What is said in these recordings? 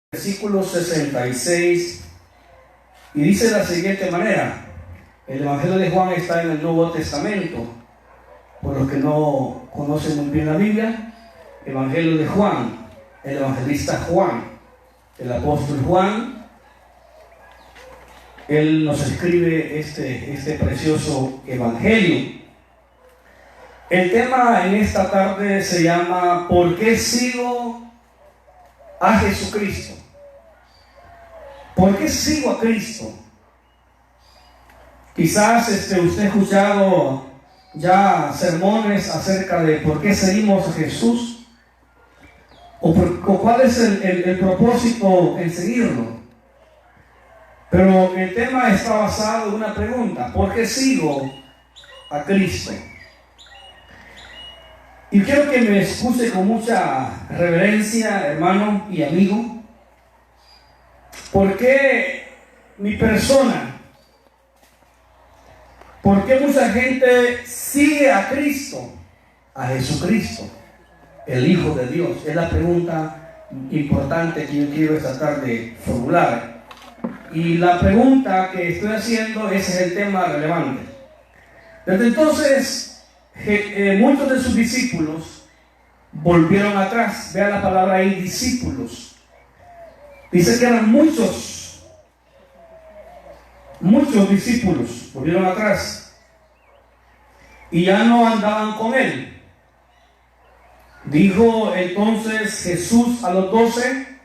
Versículo 66, y dice de la siguiente manera. El Evangelio de Juan está en el Nuevo Testamento. Por los que no conocen muy bien la Biblia, Evangelio de Juan, el evangelista Juan, el apóstol Juan, él nos escribe este precioso evangelio. El tema en esta tarde se llama ¿por qué sigo a Jesucristo? ¿Por qué sigo a Cristo? Quizás usted ha escuchado ya sermones acerca de por qué seguimos a Jesús o cuál es el propósito en seguirlo. Pero el tema está basado en una pregunta: ¿por qué sigo a Cristo? Y quiero que me escuche con mucha reverencia, hermano y amigo. ¿Por qué mi persona? ¿Por qué mucha gente sigue a Cristo, a Jesucristo, el Hijo de Dios? Es la pregunta importante que yo quiero esta tarde formular. Y la pregunta que estoy haciendo, ese es el tema relevante. Desde entonces, muchos de sus discípulos volvieron atrás. Vea la palabra ahí, discípulos. Dice que eran muchos discípulos volvieron atrás y ya no andaban con él. Dijo entonces Jesús a los 12: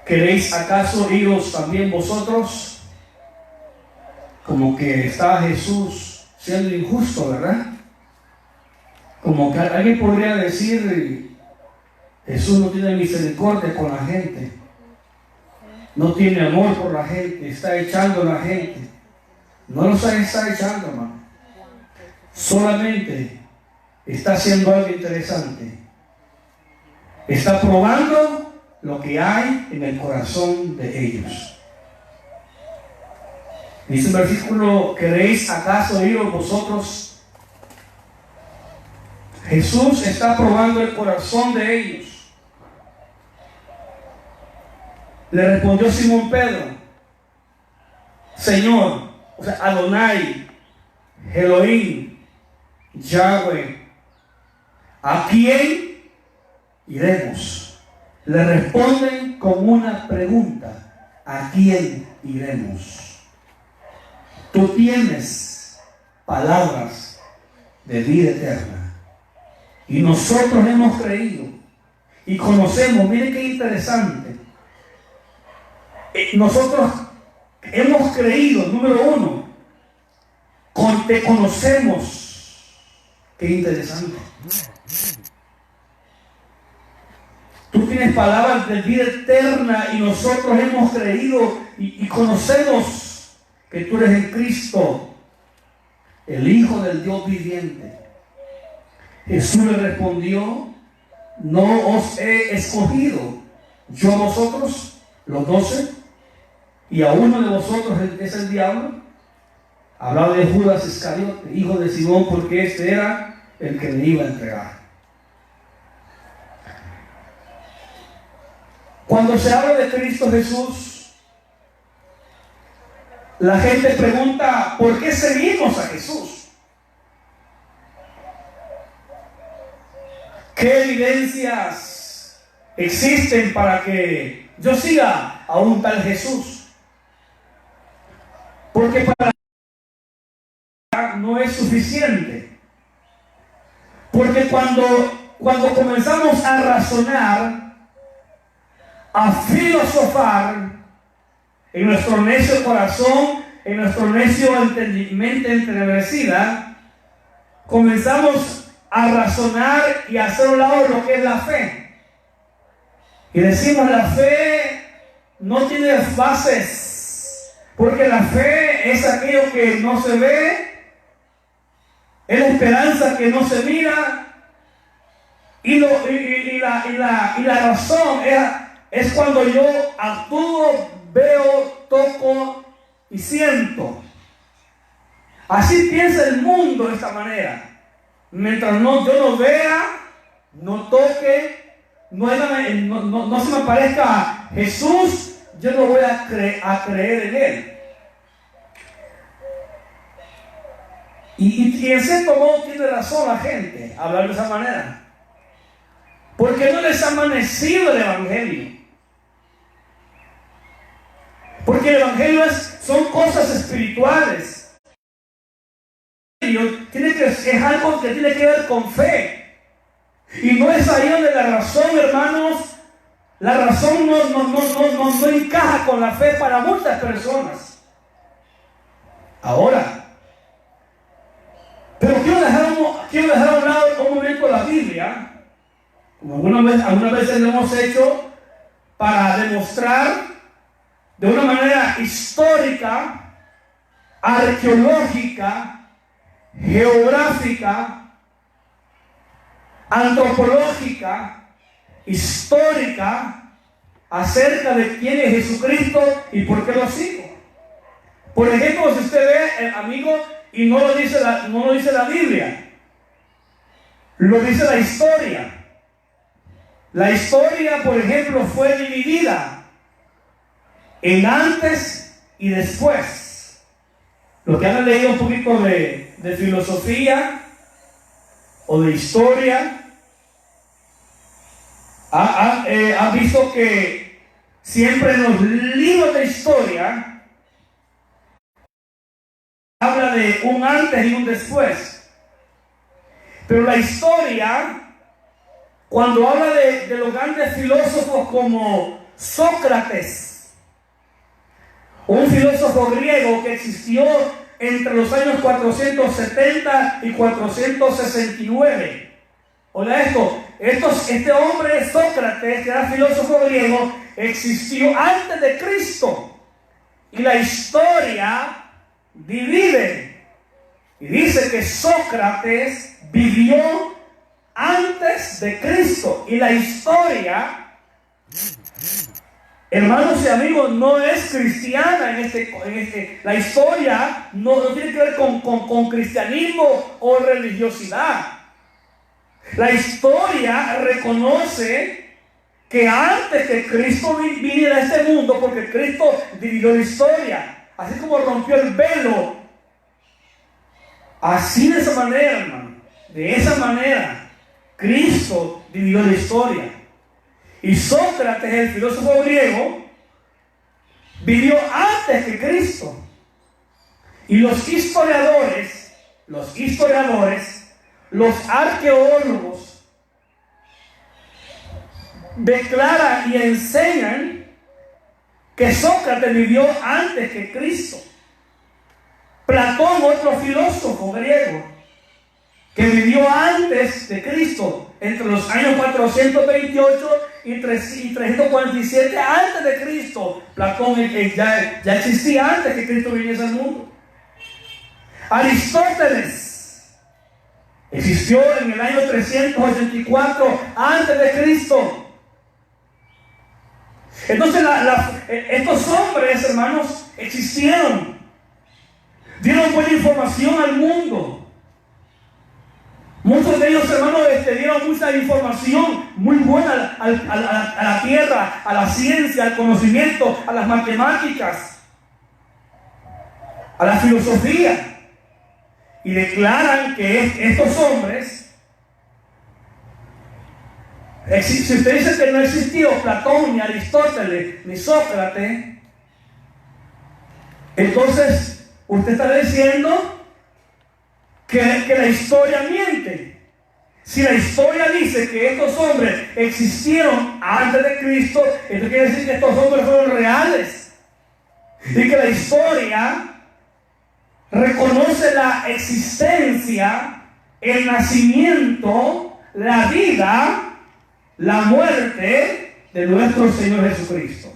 ¿queréis acaso iros también vosotros? Como que está Jesús siendo injusto, ¿verdad? Como que alguien podría decir: Jesús no tiene misericordia con la gente, no tiene amor por la gente, está echando a la gente. No los está echando, hermano. Solamente está haciendo algo interesante. Está probando lo que hay en el corazón de ellos. Dice el versículo: ¿queréis acaso iros vosotros? Jesús está probando el corazón de ellos. Le respondió Simón Pedro: Señor, o sea, Adonai, Elohim, Yahweh, ¿a quién iremos? Le responden con una pregunta: ¿a quién iremos? Tú tienes palabras de vida eterna y nosotros hemos creído y conocemos. Miren qué interesante. Nosotros hemos creído, número uno, te conocemos. Qué interesante. Tú tienes palabras de vida eterna y nosotros hemos creído y conocemos que tú eres el Cristo, el Hijo del Dios viviente. Jesús le respondió: ¿no os he escogido yo a vosotros, los 12? Y a uno de vosotros es el diablo. Hablaba de Judas Iscariote, hijo de Simón, porque este era el que le iba a entregar. Cuando se habla de Cristo Jesús, la gente pregunta: ¿por qué seguimos a Jesús? ¿Qué evidencias existen para que yo siga a un tal Jesús? Porque para no es suficiente. Porque cuando comenzamos a razonar, a filosofar en nuestro necio corazón, en nuestro necio mente entenebrecida, comenzamos a razonar y a hacer a un lado lo que es la fe. Y decimos: la fe no tiene bases. Porque la fe es aquello que no se ve, es la esperanza que no se mira, y la razón es cuando yo actúo, veo, toco y siento. Así piensa el mundo de esta manera. Mientras yo no vea, no toque, no se me parezca Jesús, yo no voy a creer en Él. Y en cierto modo tiene razón la gente hablar de esa manera, porque no les ha amanecido el Evangelio. Porque el Evangelio son cosas espirituales. Es algo que tiene que ver con fe. Y no es ahí donde la razón, hermanos, la razón no encaja con la fe para muchas personas. Ahora, pero quiero dejar a un lado un momento la Biblia, como algunas veces lo hemos hecho, para demostrar de una manera histórica, arqueológica, geográfica, antropológica, histórica, acerca de quién es Jesucristo y por qué lo sigo. Por ejemplo, si usted ve, amigo, y no lo dice la Biblia, lo dice la historia. La historia, por ejemplo, fue dividida en antes y después. Los que han leído un poquito de filosofía o de historia han visto que siempre en los libros de historia habla de un antes y un después. Pero la historia, cuando habla de los grandes filósofos como Sócrates, un filósofo griego que existió entre los años 470 y 469. Oiga esto, este hombre Sócrates, que era filósofo griego, existió antes de Cristo. Y la historia divide. Y dice que Sócrates vivió antes de Cristo. Y la historia, hermanos y amigos, no es cristiana la historia no tiene que ver con cristianismo o religiosidad. La historia reconoce que antes que Cristo viniera a este mundo, porque Cristo dividió la historia, así como rompió el velo, así de esa manera, hermano, de esa manera, Cristo dividió la historia. Y Sócrates, el filósofo griego, vivió antes que Cristo. Y los historiadores, los arqueólogos, declaran y enseñan que Sócrates vivió antes que Cristo. Platón, otro filósofo griego, que vivió antes de Cristo, entre los años 428 y 347 antes de Cristo. Platón ya existía antes que Cristo viniese al mundo. Aristóteles existió en el año 384 antes de Cristo. Entonces estos hombres, hermanos, existieron, dieron buena información al mundo. Muchos de ellos, hermanos, dieron mucha información muy buena a la tierra, a la ciencia, al conocimiento, a las matemáticas, a la filosofía. Y declaran que estos hombres, si usted dice que no existió Platón, ni Aristóteles, ni Sócrates, entonces usted está diciendo que la historia miente. Si la historia dice que estos hombres existieron antes de Cristo, esto quiere decir que estos hombres fueron reales. Y que la historia reconoce la existencia, el nacimiento, la vida, la muerte de nuestro Señor Jesucristo.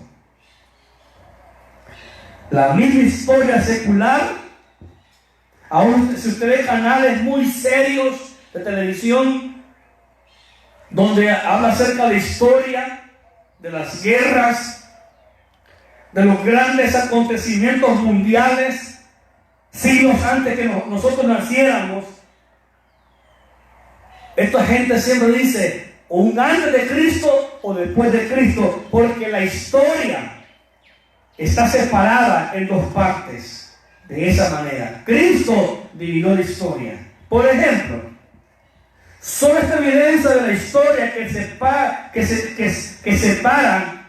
La misma historia secular. Aún si usted ve canales muy serios de televisión donde habla acerca de historia, de las guerras, de los grandes acontecimientos mundiales, siglos antes que nosotros naciéramos, esta gente siempre dice, o un antes de Cristo o después de Cristo, porque la historia está separada en dos partes. De esa manera, Cristo dividió la historia. Por ejemplo, solo esta evidencia de la historia que separan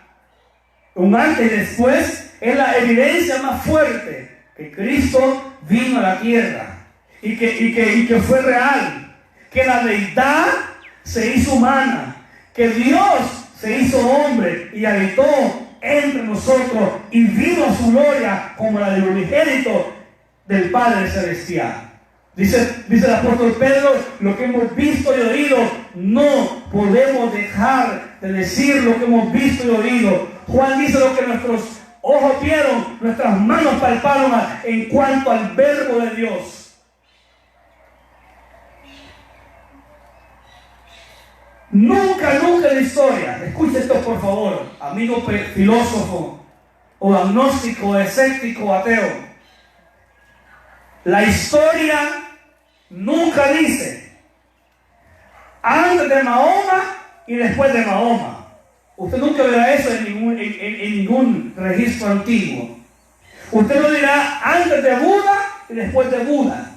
un antes y después es la evidencia más fuerte que Cristo vino a la tierra y que fue real, que la deidad se hizo humana, que Dios se hizo hombre y habitó entre nosotros y vino a su gloria como la del unigénito del Padre Celestial. Dice el apóstol Pedro, lo que hemos visto y oído, no podemos dejar de decir lo que hemos visto y oído. Juan dice lo que nuestros ojos vieron, nuestras manos palparon en cuanto al verbo de Dios. Nunca en la historia, escuche esto por favor, amigo filósofo, o agnóstico, escéptico, ateo. La historia nunca dice antes de Mahoma y después de Mahoma. Usted nunca verá eso en ningún registro antiguo. Usted lo dirá antes de Buda y después de Buda.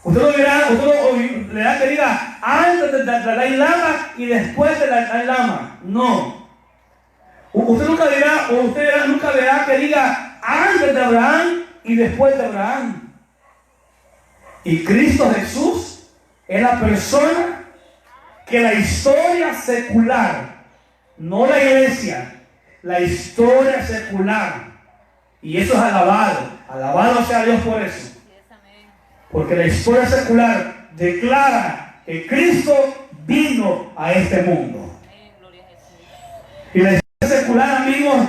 Usted lo dirá, usted le da que diga antes de Dalai Lama y después de Dalai Lama. No. Usted nunca verá que diga antes de Abraham y después de Abraham. Y Cristo Jesús es la persona que la historia secular, no la iglesia, la historia secular, y eso es alabado sea Dios por eso, porque la historia secular declara que Cristo vino a este mundo. Y la historia secular, amigos,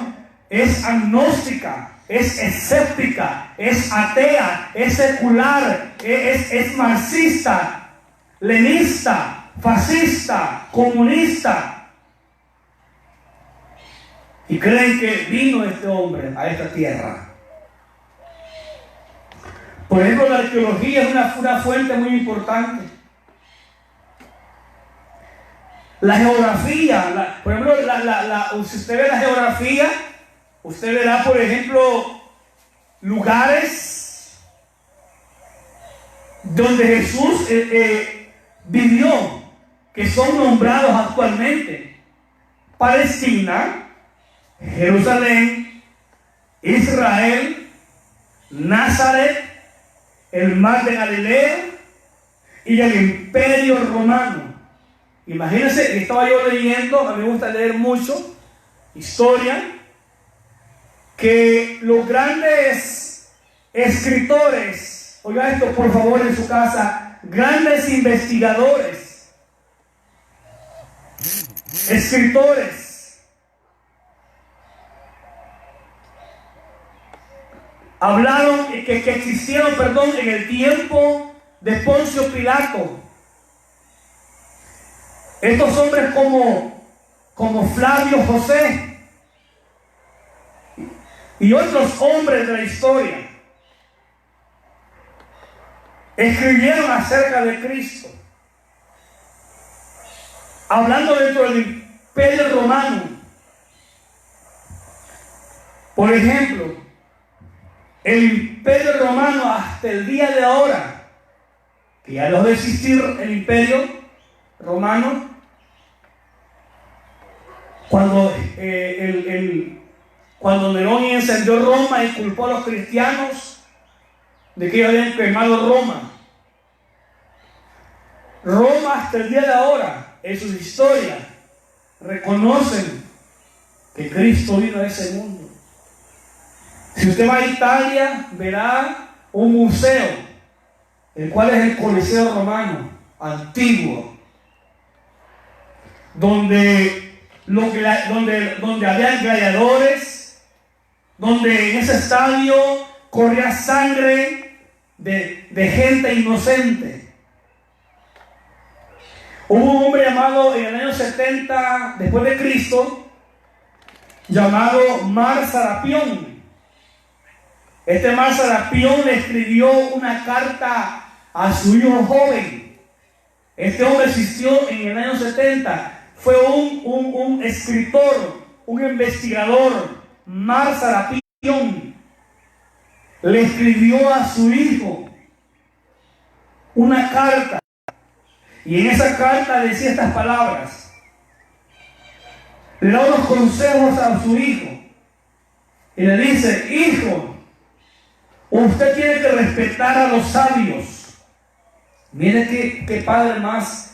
es agnóstica, es escéptica, es atea, es secular, es marxista, leninista, fascista, comunista. Y creen que vino este hombre a esta tierra. Por ejemplo, la arqueología es una fuente muy importante. La geografía, por ejemplo, si usted ve la geografía, usted verá, por ejemplo, lugares donde Jesús vivió, que son nombrados actualmente: Palestina, Jerusalén, Israel, Nazaret, el mar de Galilea y el Imperio Romano. Imagínense, estaba yo leyendo, a mí me gusta leer mucho historia, que los grandes escritores, oiga esto por favor en su casa, grandes investigadores, escritores, hablaron que existieron, en el tiempo de Poncio Pilato. Estos hombres como Flavio José y otros hombres de la historia escribieron acerca de Cristo, hablando dentro del Imperio Romano. Por ejemplo, el Imperio Romano hasta el día de ahora, que ya dejó de existir el Imperio Romano, cuando Nerón incendió Roma y culpó a los cristianos de que ellos habían quemado Roma. Roma hasta el día de ahora, en sus historias, reconocen que Cristo vino a ese mundo. Si usted va a Italia, verá un museo, el cual es el Coliseo Romano, antiguo, donde había gladiadores, donde en ese estadio corría sangre de gente inocente. Hubo un hombre llamado en el año 70 después de Cristo, llamado Mar Serapión. Este Mar Serapión le escribió una carta a su hijo joven, Este hombre existió en el año 70. Fue un escritor, un investigador. Mar Serapión le escribió a su hijo una carta. Y en esa carta decía estas palabras. Le da unos consejos a su hijo. Y le dice: hijo, usted tiene que respetar a los sabios. Mire qué padre más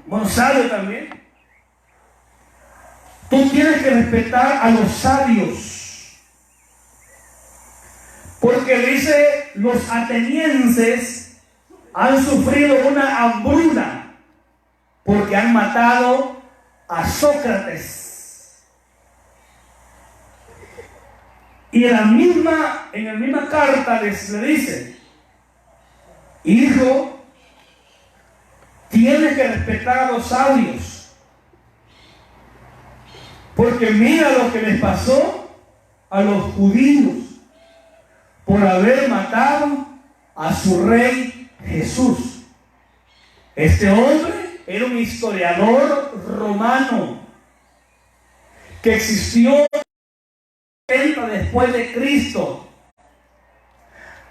bueno, sabio también. Tú tienes que respetar a los sabios. Porque dice, los atenienses han sufrido una hambruna porque han matado a Sócrates. Y en la misma carta le dice: hijo, tienes que respetar a los sabios, porque mira lo que les pasó a los judíos por haber matado a su rey Jesús. Este hombre era un historiador romano que existió después de Cristo,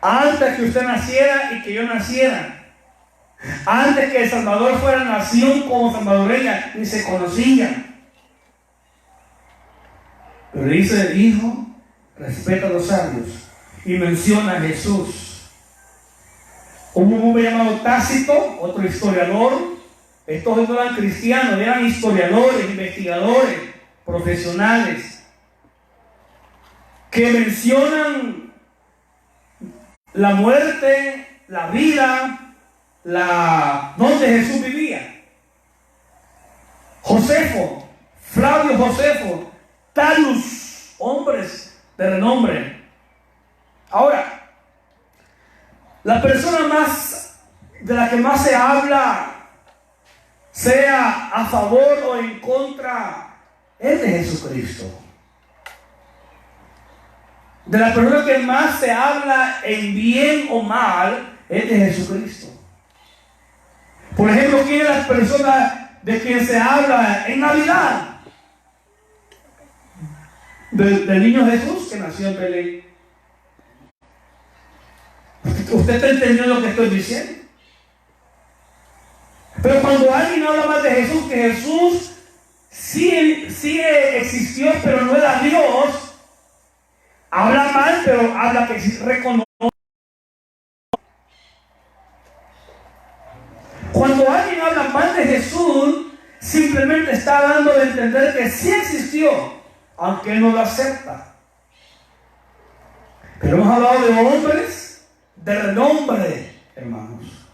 antes que usted naciera y que yo naciera. Antes que El Salvador fuera nación como salvadoreña, ni se conocían. Pero dice: hijo, respeta a los sabios. Y menciona a Jesús. Hubo un hombre llamado Tácito, otro historiador. Estos no eran cristianos, eran historiadores, investigadores, profesionales, que mencionan la muerte, la vida, donde Jesús vivía. Josefo, Flavio Josefo, Talus, hombres de renombre. Ahora, la persona de la que más se habla, sea a favor o en contra, es de Jesucristo. De la persona que más se habla en bien o mal, es de Jesucristo. Por ejemplo, ¿quién es la persona de quien se habla en Navidad? Del niño Jesús que nació en Belén. ¿Usted está entendiendo lo que estoy diciendo? Pero cuando alguien habla más de Jesús, que Jesús sí existió, pero no era Dios, habla mal, pero habla que reconoce. Cuando alguien habla mal de Jesús, simplemente está dando de entender que sí existió, aunque él no lo acepta. Pero hemos hablado de hombres de renombre, hermanos.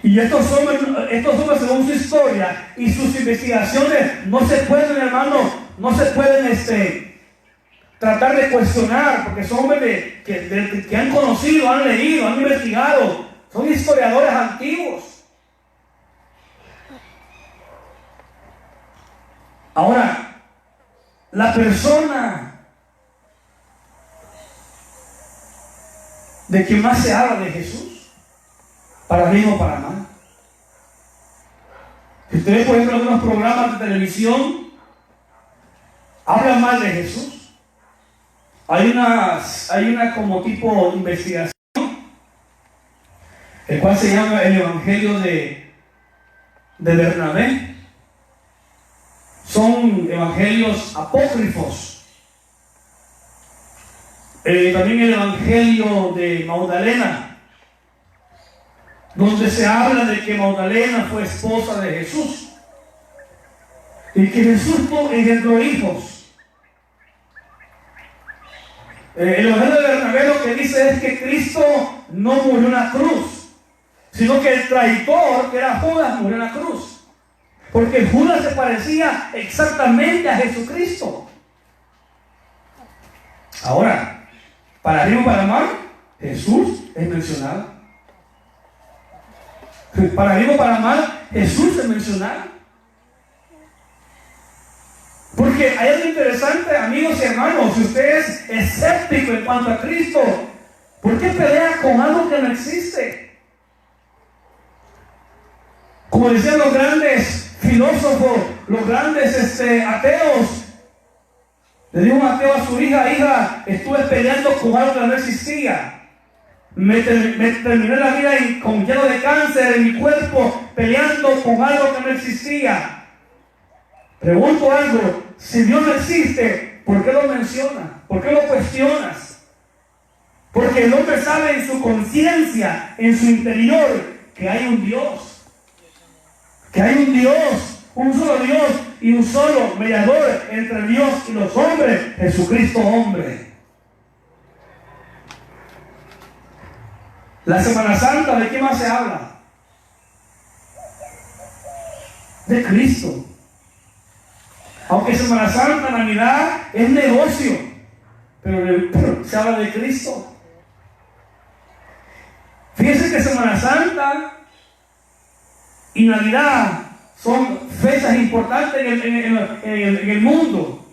Y estos hombres, según su historia y sus investigaciones, no se pueden, hermanos, tratar de cuestionar, porque son hombres que han conocido, han leído, han investigado. Son historiadores antiguos. Ahora, la persona de quien más se habla de Jesús, para bien o para mal. Si ustedes, por ejemplo, en algunos programas de televisión hablan mal de Jesús, hay una como tipo de investigación, el cual se llama el Evangelio de Bernabé. Son evangelios apócrifos. También el Evangelio de Magdalena, donde se habla de que Magdalena fue esposa de Jesús y que Jesús engendró hijos. El Evangelio de Bernabé lo que dice es que Cristo no murió en la cruz, sino que el traidor, que era Judas, murió en la cruz. Porque Judas se parecía exactamente a Jesucristo. Ahora, para bien o para mal, Jesús es mencionado. Para bien o para mal, Jesús es mencionado. ¿Por qué Porque hay algo interesante, amigos y hermanos, si usted es escéptico en cuanto a Cristo, ¿por qué pelea con algo que no existe? Como decían los grandes filósofos, los grandes ateos, le dijo un ateo a su hija, estuve peleando con algo que no existía. Me terminé la vida con lleno de cáncer en mi cuerpo, peleando con algo que no existía. Pregunto algo, si Dios no existe, ¿por qué lo mencionas? ¿Por qué lo cuestionas? Porque el hombre sabe en su conciencia, en su interior, que hay un Dios. Que hay un Dios, un solo Dios y un solo mediador entre Dios y los hombres, Jesucristo hombre. La Semana Santa, ¿de qué más se habla? De Cristo. Aunque Semana Santa, Navidad es negocio, pero se habla de Cristo. Fíjense que Semana Santa y Navidad son fechas importantes en el mundo.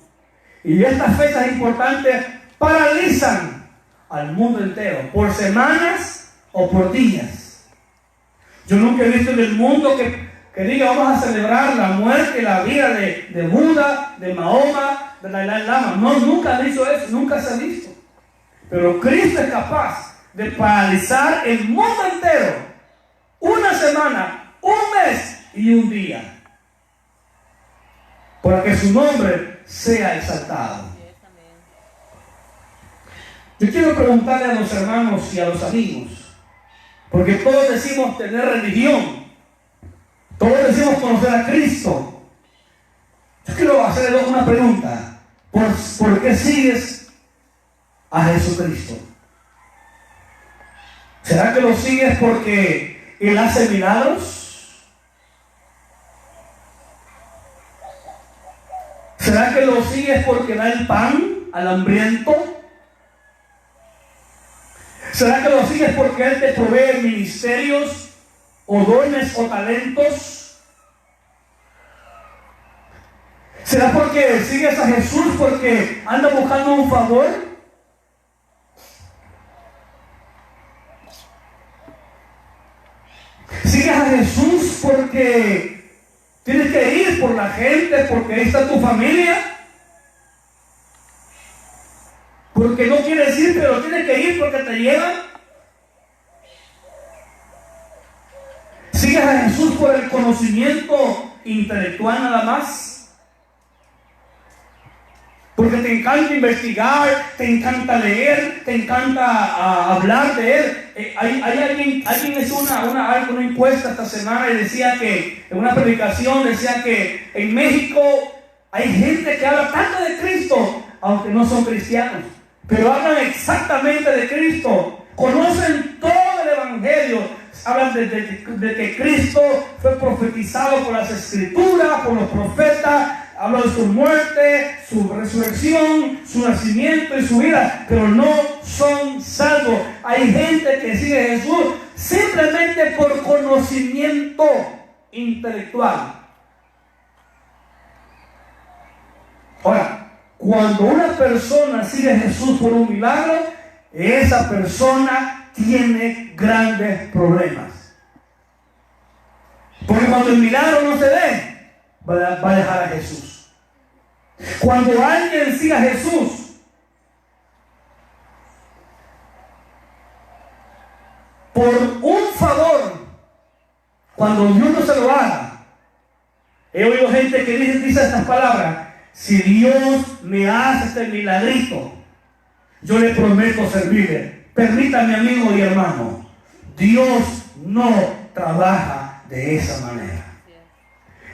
Y estas fechas importantes paralizan al mundo entero, por semanas o por días. Yo nunca he visto en el mundo que diga vamos a celebrar la muerte y la vida de Buda, de Mahoma, de Dalai Lama. No, nunca han dicho eso, nunca se ha visto. Pero Cristo es capaz de paralizar el mundo entero, una semana, un mes y un día, para que su nombre sea exaltado. Yo quiero preguntarle a los hermanos y a los amigos, porque todos decimos tener religión, todos decimos conocer a Cristo. Yo quiero hacerle una pregunta: ¿por qué sigues a Jesucristo? ¿Será que lo sigues porque Él hace milagros? ¿Será que lo sigues porque da el pan al hambriento? ¿Será que lo sigues porque Él te provee ministerios o dones o talentos? ¿Será porque sigues a Jesús porque anda buscando un favor? ¿Sigues a Jesús porque tienes que ir por la gente, porque ahí está tu familia? Porque no quieres ir, pero tienes que ir porque te llevan. ¿Sigues a Jesús por el conocimiento intelectual nada más? Porque te encanta investigar, te encanta leer, te encanta hablar de Él. Alguien hizo una encuesta esta semana y decía que, en una predicación, decía que en México hay gente que habla tanto de Cristo, aunque no son cristianos, pero hablan exactamente de Cristo, conocen todo el Evangelio, hablan de que Cristo fue profetizado por las Escrituras, por los profetas, habla de su muerte, su resurrección, su nacimiento y su vida, pero no son salvos. Hay gente que sigue a Jesús simplemente por conocimiento intelectual. Ahora, cuando una persona sigue a Jesús por un milagro, esa persona tiene grandes problemas. Porque cuando el milagro no se dé, va a dejar a Jesús. Cuando alguien sigue a Jesús por un favor, cuando Dios no se lo haga, he oído gente que dice estas palabras: si Dios me hace este milagrito, yo le prometo servirle. Permítame, amigo y hermano, Dios no trabaja de esa manera.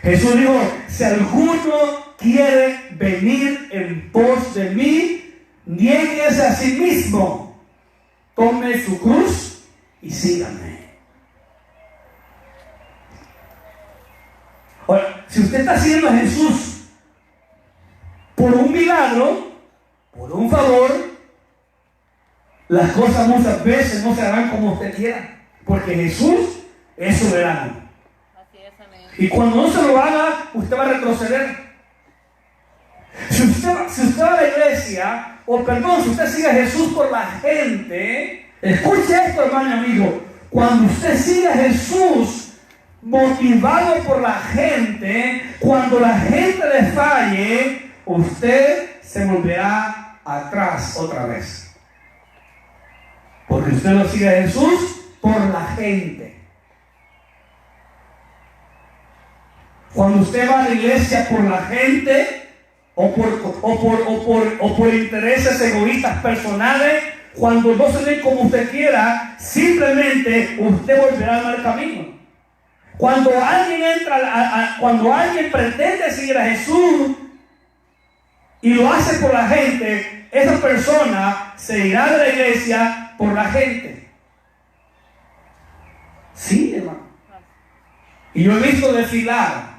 Jesús dijo: si alguno quiere venir en pos de mí, niéguese a sí mismo, tome su cruz y sígame. Ahora, si usted está siguiendo a Jesús por un milagro, por un favor, las cosas muchas veces no se harán como usted quiera, porque Jesús es soberano. Y cuando no se lo haga, usted va a retroceder. usted va a la iglesia, o perdón, si usted sigue a Jesús por la gente, escuche esto, hermano y amigo, cuando usted sigue a Jesús motivado por la gente, cuando la gente le falle, usted se volverá atrás otra vez. Porque usted lo sigue a Jesús por la gente. Cuando usted va a la iglesia por la gente o por intereses egoístas personales, cuando no se ve como usted quiera, simplemente usted volverá al mal camino. Cuando alguien pretende seguir a Jesús y lo hace por la gente, esa persona se irá de la iglesia por la gente. Sí, hermano. Y yo he visto desfilar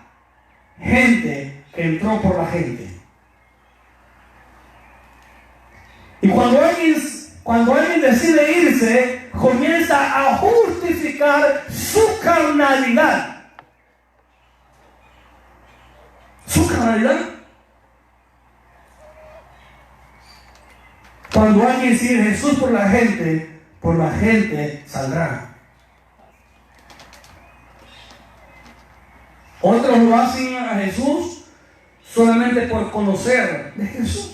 gente que entró por la gente. Y cuando alguien decide irse, comienza a justificar su carnalidad. Su carnalidad. Cuando alguien sigue a Jesús por la gente saldrá. Otros lo hacen a Jesús solamente por conocer de Jesús.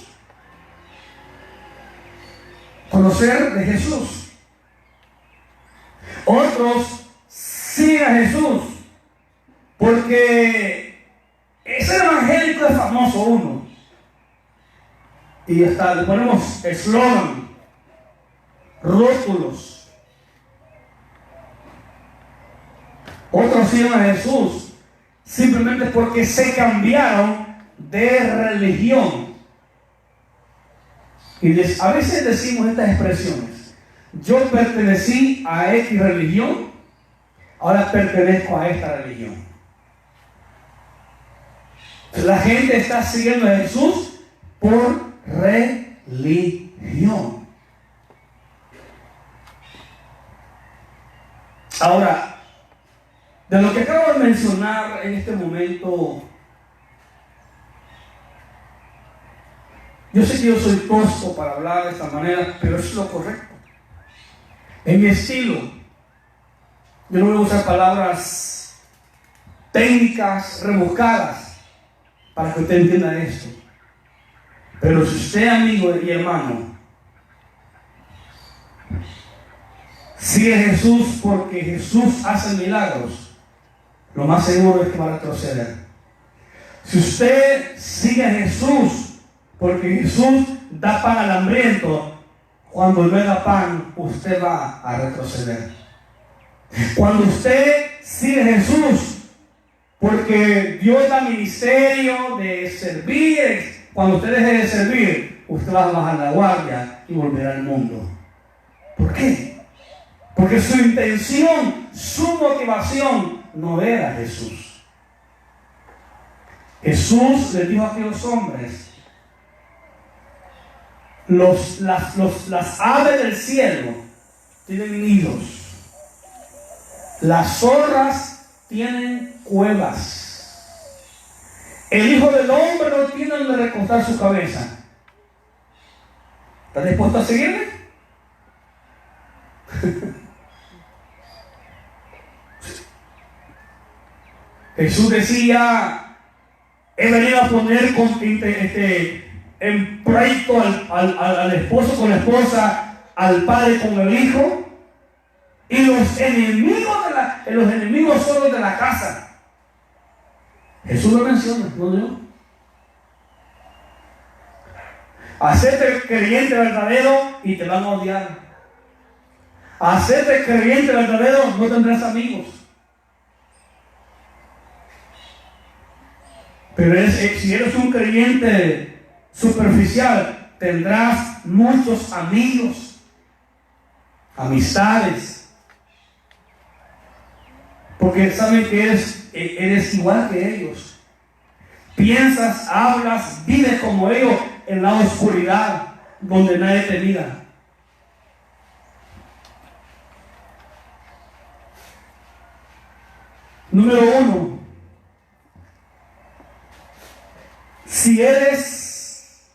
Conocer de Jesús. Otros siguen a Jesús porque ese evangélico es famoso uno. Y hasta le ponemos eslogan, rótulos. Otros siguen a Jesús simplemente porque se cambiaron de religión. Y a veces decimos estas expresiones: yo pertenecí a X religión, ahora pertenezco a esta religión. La gente está siguiendo a Jesús por religión. Ahora, de lo que acabo de mencionar en este momento, yo sé que yo soy tosco para hablar de esta manera, pero es lo correcto. En mi estilo, yo no voy a usar palabras técnicas, rebuscadas, para que usted entienda esto. Pero si usted, amigo y hermano, sigue a Jesús porque Jesús hace milagros, lo más seguro es que va a retroceder. Si usted sigue a Jesús porque Jesús da pan al hambriento, cuando no da pan, usted va a retroceder. Cuando usted sigue a Jesús porque Dios da ministerio de servir, cuando usted deje de servir, usted va a bajar la guardia y volverá al mundo. ¿Por qué? Porque su intención, su motivación no era Jesús. Jesús le dijo a aquellos hombres: las aves del cielo tienen nidos, las zorras tienen cuevas, el Hijo del Hombre no tiene donde recostar su cabeza. ¿Estás dispuesto a seguirme? Jesús decía: he venido a poner en pleito al esposo con la esposa, al padre con el hijo, y los enemigos son los de la casa. Jesús lo menciona, ¿no digo? Hacerte creyente verdadero y te van a odiar. Hacerte creyente verdadero, no tendrás amigos. Pero si eres un creyente superficial, tendrás muchos amigos, amistades, porque saben que eres igual que ellos. Piensas, hablas, vives como ellos en la oscuridad, donde nadie te mira. Número 1. Si eres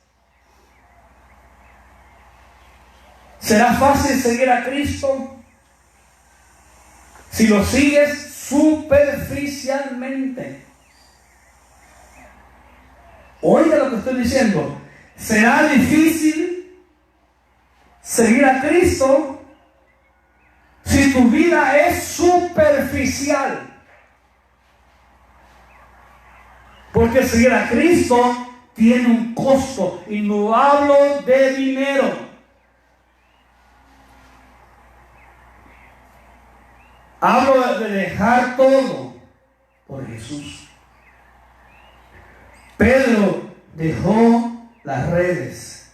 ¿Será fácil seguir a Cristo si lo sigues superficialmente? Oiga lo que estoy diciendo. ¿Será difícil seguir a Cristo si tu vida es superficial? Porque seguir a Cristo tiene un costo, y no hablo de dinero. Hablo de dejar todo por Jesús. Pedro dejó las redes.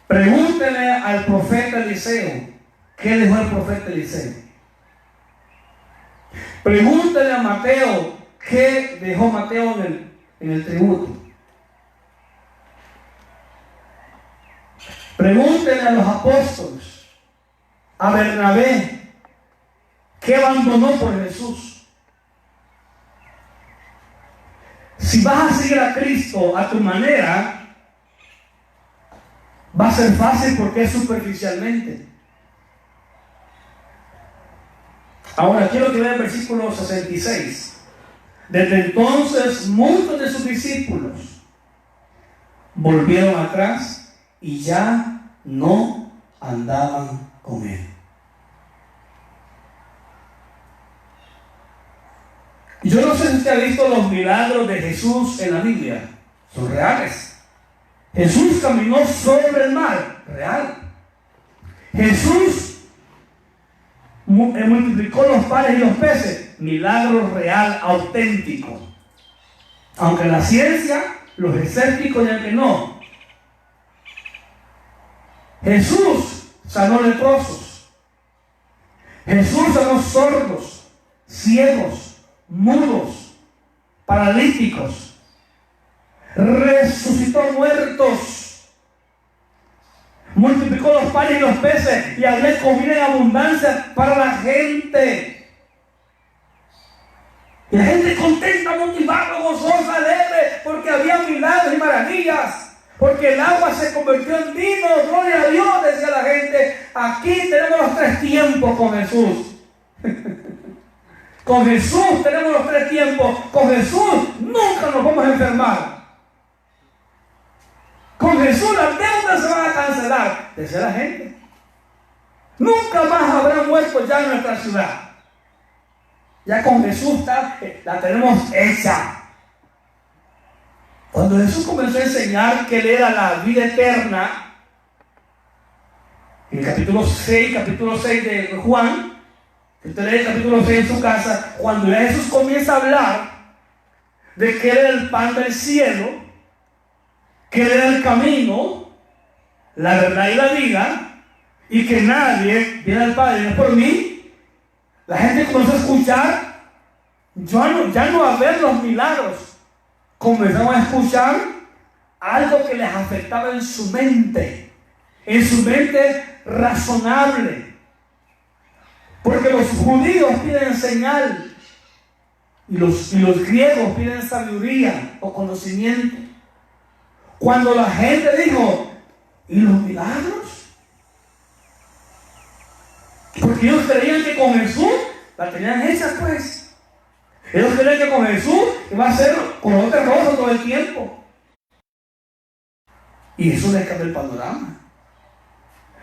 Pregúntele al profeta Eliseo, ¿qué dejó el profeta Eliseo? Pregúntele a Mateo, ¿qué dejó Mateo en el tributo? Pregúntele a los apóstoles, a Bernabé, ¿qué abandonó por Jesús? Si vas a seguir a Cristo a tu manera, va a ser fácil porque es superficialmente. Ahora quiero que vean el versículo 66. Desde entonces muchos de sus discípulos volvieron atrás y ya no andaban con él. Yo no sé si usted ha visto los milagros de Jesús en la Biblia. Son reales. Jesús caminó sobre el mar. Real. Jesús multiplicó los panes y los peces. Milagro real, auténtico. Aunque la ciencia, los escépticos digan que no. Jesús sanó leprosos. Jesús sanó sordos, ciegos, mudos, paralíticos, resucitó muertos, multiplicó los panes y los peces y había comida en abundancia para la gente. Y la gente contenta, motivada, gozosa, alegre, porque había milagros y maravillas, porque el agua se convirtió en vino. Gloria a Dios, decía la gente. Aquí tenemos los 3 tiempos con Jesús. Con Jesús tenemos los 3 tiempos. Con Jesús nunca nos vamos a enfermar. Con Jesús las deudas se van a cancelar, decía la gente. Nunca más habrá muertos ya en nuestra ciudad. Ya con Jesús la tenemos hecha. Cuando Jesús comenzó a enseñar que Él era la vida eterna, en el capítulo 6 de Juan, usted lee el capítulo 6 en su casa, cuando Jesús comienza a hablar de que Él era el pan del cielo, que Él era el camino, la verdad y la vida, y que nadie viene al Padre no por mí, la gente comenzó a escuchar, ya no a ver los milagros, comenzaron a escuchar algo que les afectaba en su mente razonable. Porque los judíos piden señal y los griegos piden sabiduría o conocimiento. Cuando la gente dijo, ¿y los milagros? Porque ellos creían que con Jesús la tenían hecha, pues. Ellos creían que con Jesús iba a ser color de rosa todo el tiempo. Y Jesús les cambió el panorama.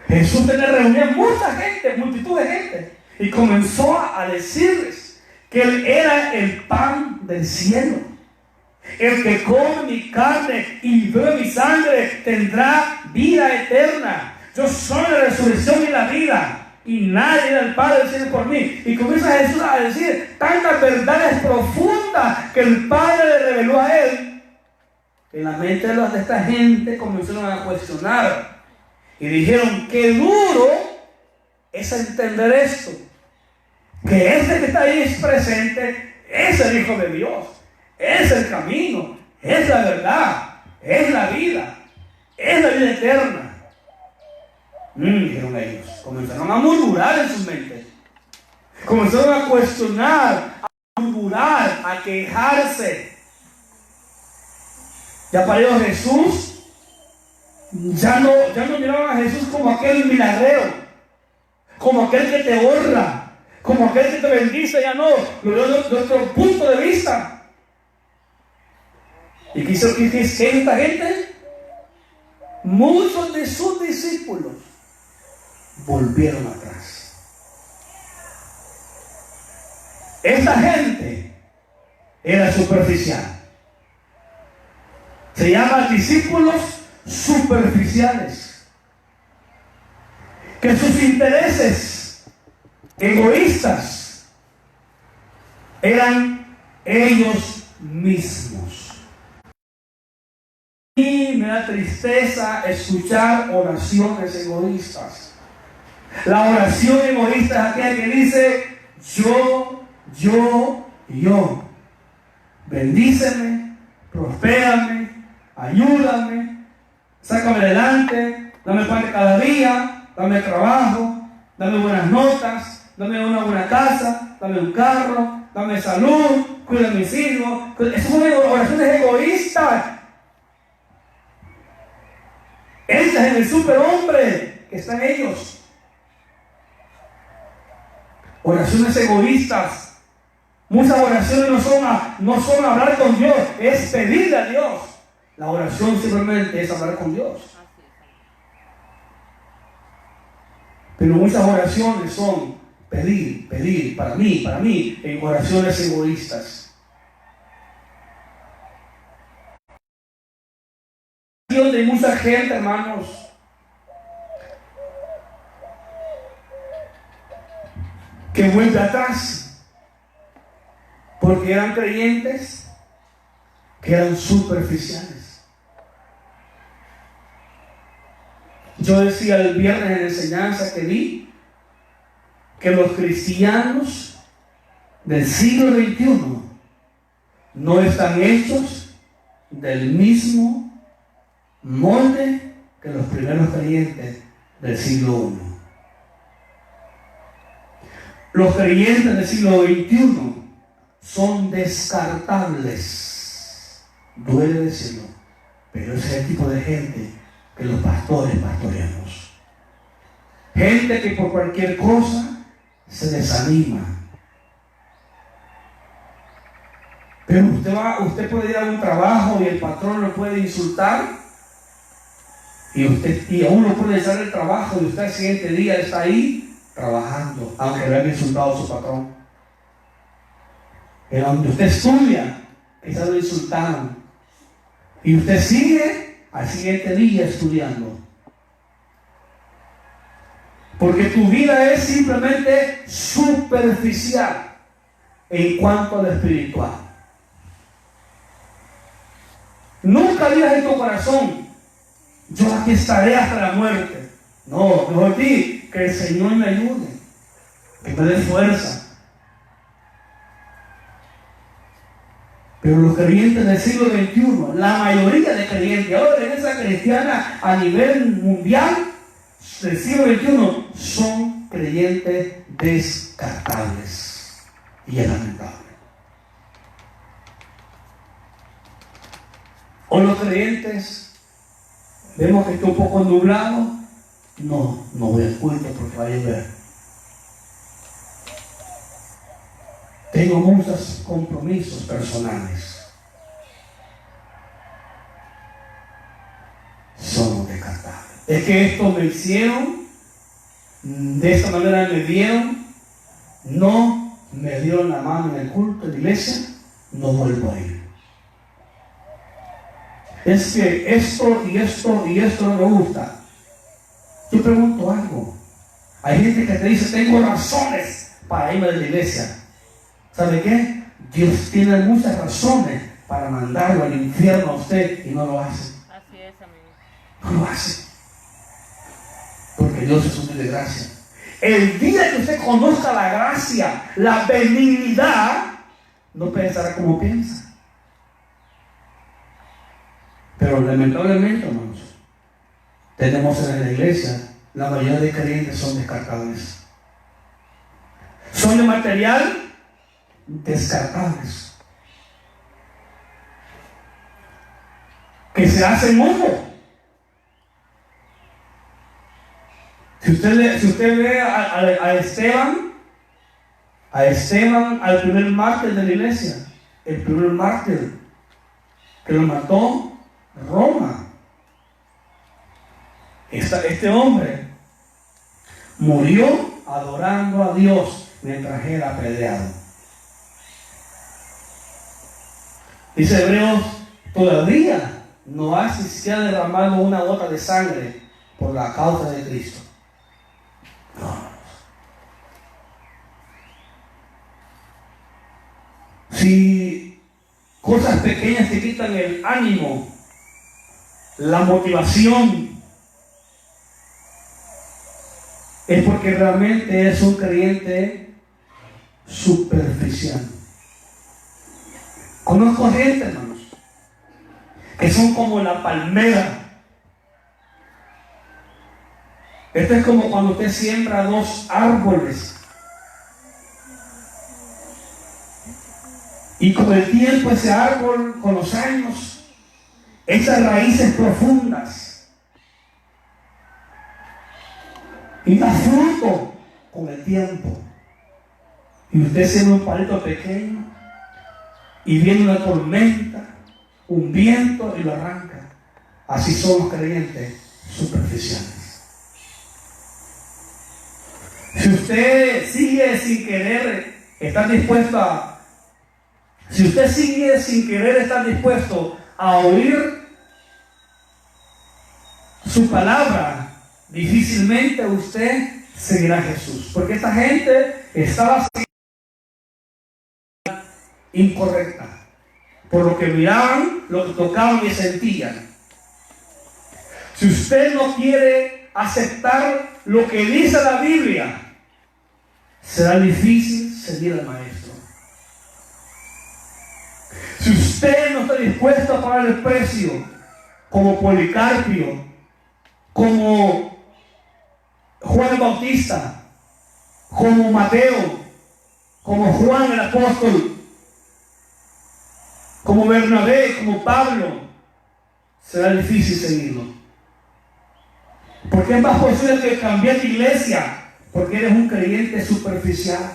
Jesús tenía reunida mucha gente, multitud de gente. Y comenzó a decirles que Él era el pan del cielo. El que come mi carne y bebe mi sangre tendrá vida eterna. Yo soy la resurrección y la vida. Y nadie del Padre tiene por mí. Y comienza Jesús a decir tantas verdades profundas que el Padre le reveló a Él, que en la mente de esta gente comenzaron a cuestionar. Y dijeron, qué duro es entender esto. Que este que está ahí presente es el Hijo de Dios. Es el camino, es la verdad, es la vida eterna. Dijeron ellos. Comenzaron a murmurar en sus mentes. Comenzaron a cuestionar, a murmurar, a quejarse. Ya para ellos Jesús Ya no miraban a Jesús como aquel milagrero, como aquel que te honra, como aquel que te bendice. Ya no, lo veo desde otro punto de vista. ¿Y qué hizo esta gente? Muchos de sus discípulos volvieron atrás. Esta gente era superficial. Se llama discípulos superficiales. Que sus intereses egoístas eran ellos mismos. Y me da tristeza escuchar oraciones egoístas. La oración egoísta es aquella que dice yo. Bendíceme, prospérame, ayúdame, sácame adelante, dame pan de cada día, dame trabajo, dame buenas notas, dame una buena casa, dame un carro, dame salud, cuida a mis hijos. Esas son oraciones egoístas. Entras en el superhombre que está en ellos. Oraciones egoístas. Muchas oraciones no son hablar con Dios, es pedirle a Dios. La oración simplemente es hablar con Dios. Pero muchas oraciones son pedir, para mí, en oraciones egoístas. De mucha gente, hermanos, que vuelve atrás porque eran creyentes que eran superficiales. Yo decía el viernes en enseñanza que vi que los cristianos del siglo XXI no están hechos del mismo molde que los primeros creyentes del siglo I. Los creyentes del siglo XXI son descartables. Duele decirlo, pero ese es el tipo de gente que los pastores pastoreamos. Gente que por cualquier cosa se desanima. Pero usted puede ir a un trabajo y el patrón lo puede insultar y a uno puede echar el trabajo y usted el siguiente día está ahí trabajando, aunque le haya insultado a su patrón. En donde usted estudia, quizás lo insultaron, y usted sigue al siguiente día estudiando. Porque tu vida es simplemente superficial en cuanto a lo espiritual. Nunca digas en tu corazón, yo aquí estaré hasta la muerte. No, mejor di que el Señor me ayude, que me dé fuerza. Pero los creyentes del siglo XXI, la mayoría de creyentes, ahora la iglesia cristiana a nivel mundial del siglo XXI, son creyentes descartables. Y es lamentable. O los creyentes, vemos que está un poco nublado, no voy al culto porque va a llover. Tengo muchos compromisos personales. Somos descartables. Es que esto me hicieron, de esta manera me dieron, no me dieron la mano en el culto de la iglesia, no vuelvo a ir. Es que esto no me gusta. Yo pregunto algo. Hay gente que te dice, tengo razones para irme de la iglesia. ¿Sabe qué? Dios tiene muchas razones para mandarlo al infierno a usted y no lo hace. Así es, amigo. No lo hace. Porque Dios es un Dios de gracia. El día que usted conozca la gracia, la benignidad, no pensará como piensa. Pero lamentablemente, hermanos, tenemos en la iglesia, la mayoría de creyentes son descartables. Son de material descartables, que se hacen humo, Si usted ve a Esteban, al primer mártir de la iglesia, el primer mártir que lo mató Roma. Este hombre murió adorando a Dios mientras era apedreado. Dice Hebreos, todavía no ha siquiera derramado una gota de sangre por la causa de Cristo. No. Si cosas pequeñas te quitan el ánimo, la motivación, es porque realmente es un creyente superficial. Conozco gente, hermanos, que son como la palmera. Esto es como cuando usted siembra 2 árboles. Y con el tiempo ese árbol, con los años, esas raíces profundas, y da fruto con el tiempo. Y usted siembra un palito pequeño, y viene una tormenta, un viento y lo arranca. Así son los creyentes superficiales. Si usted sigue sin querer estar dispuesto a oír su palabra, difícilmente usted seguirá a Jesús. Porque esta gente estaba incorrecta por lo que miraban, lo que tocaban y sentían. Si usted no quiere aceptar lo que dice la Biblia, será difícil seguir al Maestro. Si usted no está dispuesto a pagar el precio, como Policarpio, como Juan el Bautista, como Mateo, como Juan el apóstol, como Bernabé, como Pablo, será difícil seguirlo. Porque es más posible que cambies de iglesia porque eres un creyente superficial.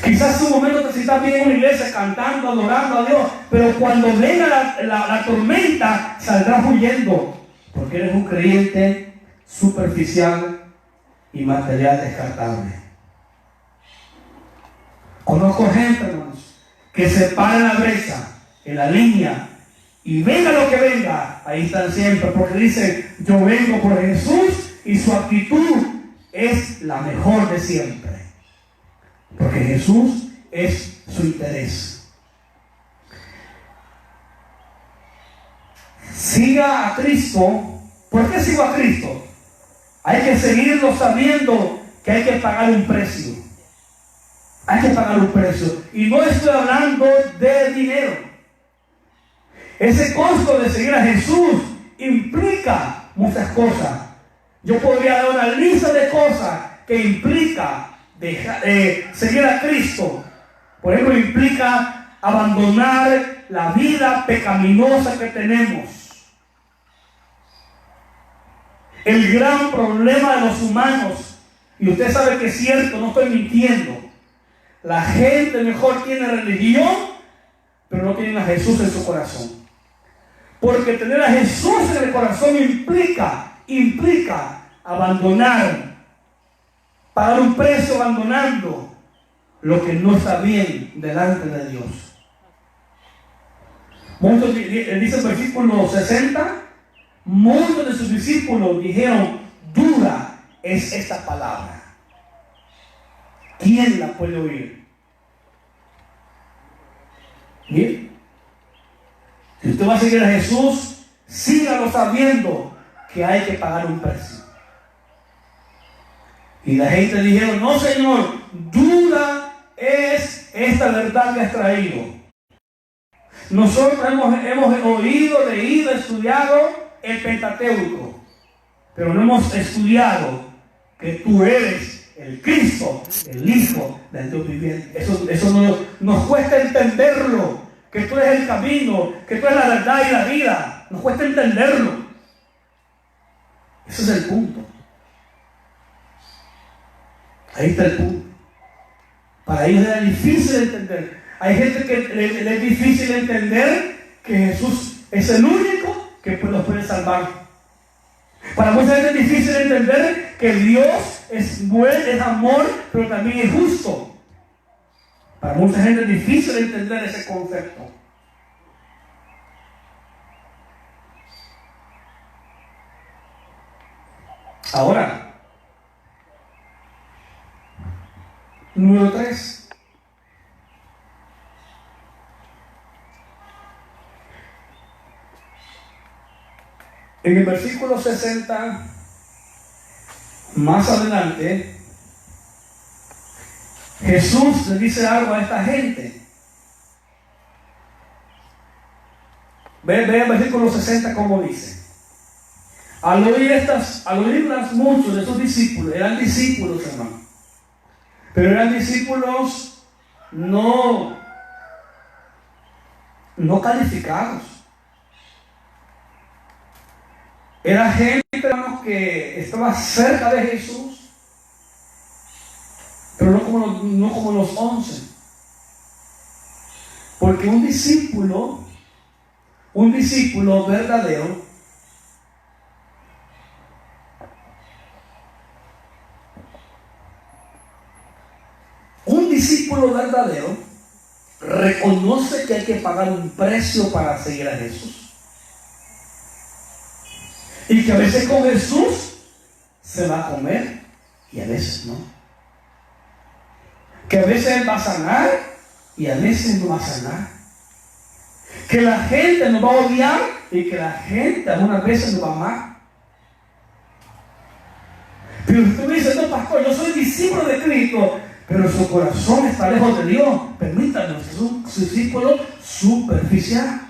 Quizás en un momento te sientas bien en una iglesia cantando, adorando a Dios, pero cuando venga la tormenta saldrás huyendo porque eres un creyente superficial y material descartable. Conozco gente, hermanos, que se para en la brecha, en la línea, y venga lo que venga, ahí están siempre, porque dicen, yo vengo por Jesús, y su actitud es la mejor de siempre, porque Jesús es su interés. Siga a Cristo. ¿Por qué sigo a Cristo? Hay que seguirlo sabiendo que hay que pagar un precio. Hay que pagar un precio. Y no estoy hablando de dinero. Ese costo de seguir a Jesús implica muchas cosas. Yo podría dar una lista de cosas que implica seguir a Cristo. Por ejemplo, implica abandonar la vida pecaminosa que tenemos. El gran problema de los humanos, y usted sabe que es cierto, no estoy mintiendo, la gente mejor tiene religión, pero no tiene a Jesús en su corazón. Porque tener a Jesús en el corazón implica abandonar, pagar un precio abandonando lo que no está bien delante de Dios. Muchos, dice el versículo 60, muchos de sus discípulos dijeron, dura es esta palabra. ¿Quién la puede oír? Bien. Si usted va a seguir a Jesús, sígalo sabiendo que hay que pagar un precio. Y la gente dijeron, no Señor, dura es esta verdad que has traído. Nosotros hemos oído, leído, estudiado el Pentateuco, pero no hemos estudiado que tú eres el Cristo, el Hijo del Dios viviente. Eso nos cuesta entenderlo, que tú eres el camino, que tú eres la verdad y la vida. Nos cuesta entenderlo. Ese es el punto. Ahí está el punto. Para ellos era difícil entender. Hay gente que le es difícil entender que Jesús es el único que los puede salvar. Para mucha gente es difícil entender que Dios es bueno, es amor, pero también es justo. Para mucha gente es difícil entender ese concepto. Ahora, número 3. En el versículo 60, más adelante, Jesús le dice algo a esta gente. Ve el versículo 60 como dice. Al oírlas muchos de sus discípulos, eran discípulos, hermano, pero eran discípulos no calificados. Era gente, hermano, que estaba cerca de Jesús, pero no como los 11. Porque un discípulo verdadero, reconoce que hay que pagar un precio para seguir a Jesús. Y que a veces con Jesús se va a comer y a veces no. Que a veces Él va a sanar y a veces no va a sanar. Que la gente nos va a odiar y que la gente algunas veces nos va a amar. Pero usted me dice, no, pastor, yo soy discípulo de Cristo, pero su corazón está lejos de Dios. Permítanme, usted es un discípulo superficial.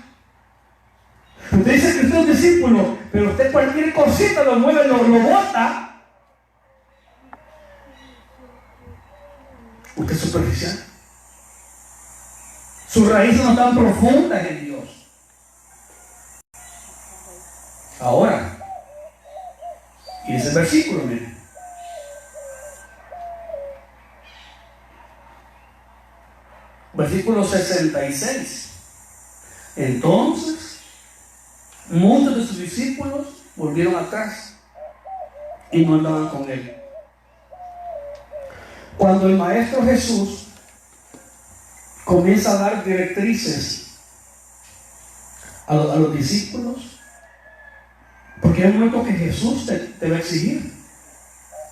Usted dice que usted es un discípulo, pero usted cualquier cosita lo mueve, lo bota. Usted es superficial. Sus raíces no están profundas en Dios. Ahora, y ese versículo, miren. Versículo 66. Entonces, muchos de sus discípulos volvieron atrás y no andaban con Él. Cuando el Maestro Jesús comienza a dar directrices a los discípulos, porque hay un momento que Jesús te va a exigir,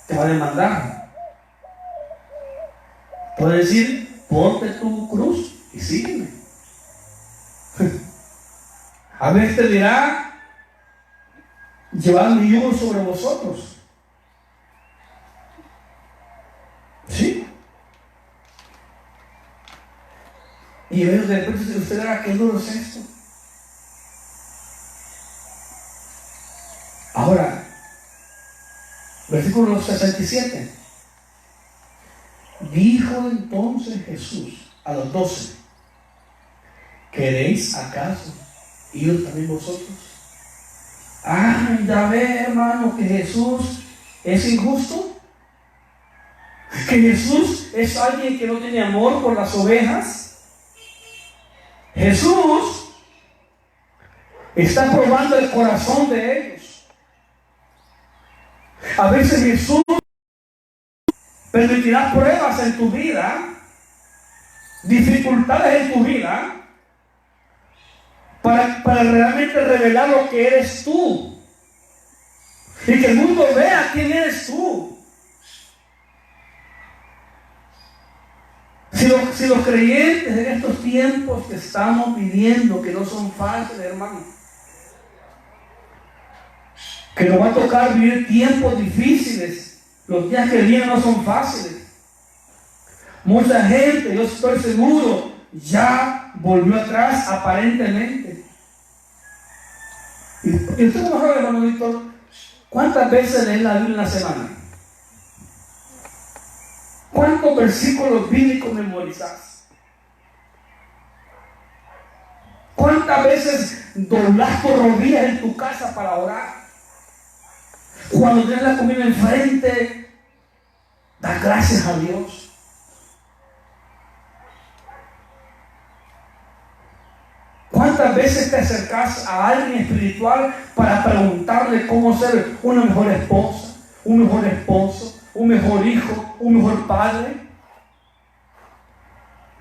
te va a demandar, te va a decir, ponte tu cruz y sígueme. A veces te dirá, llevad mi yugo sobre vosotros. ¿Sí? Y ellos de repente usted dirá, ¿qué duro es esto? Ahora, versículo 67. Dijo entonces Jesús a los 12, ¿queréis acaso ir también vosotros? Ya ve, hermano, que Jesús es injusto, que Jesús es alguien que no tiene amor por las ovejas. Jesús está probando el corazón de ellos. A veces Jesús permitirá pruebas en tu vida, dificultades en tu vida, para realmente revelar lo que eres tú y que el mundo vea quién eres tú. Si los creyentes en estos tiempos que estamos viviendo, que no son fáciles, hermano, que nos va a tocar vivir tiempos difíciles, los días que vienen no son fáciles. Mucha gente, yo estoy seguro, ya volvió atrás aparentemente. Y usted no sabe, hermano Víctor, ¿cuántas veces lees la Biblia en la semana? ¿Cuántos versículos bíblicos memorizas? ¿Cuántas veces doblas tus rodillas en tu casa para orar? Cuando tienes la comida enfrente, Da gracias a Dios. ¿Cuántas veces te acercas a alguien espiritual para preguntarle cómo ser una mejor esposa, un mejor esposo, un mejor hijo, un mejor padre?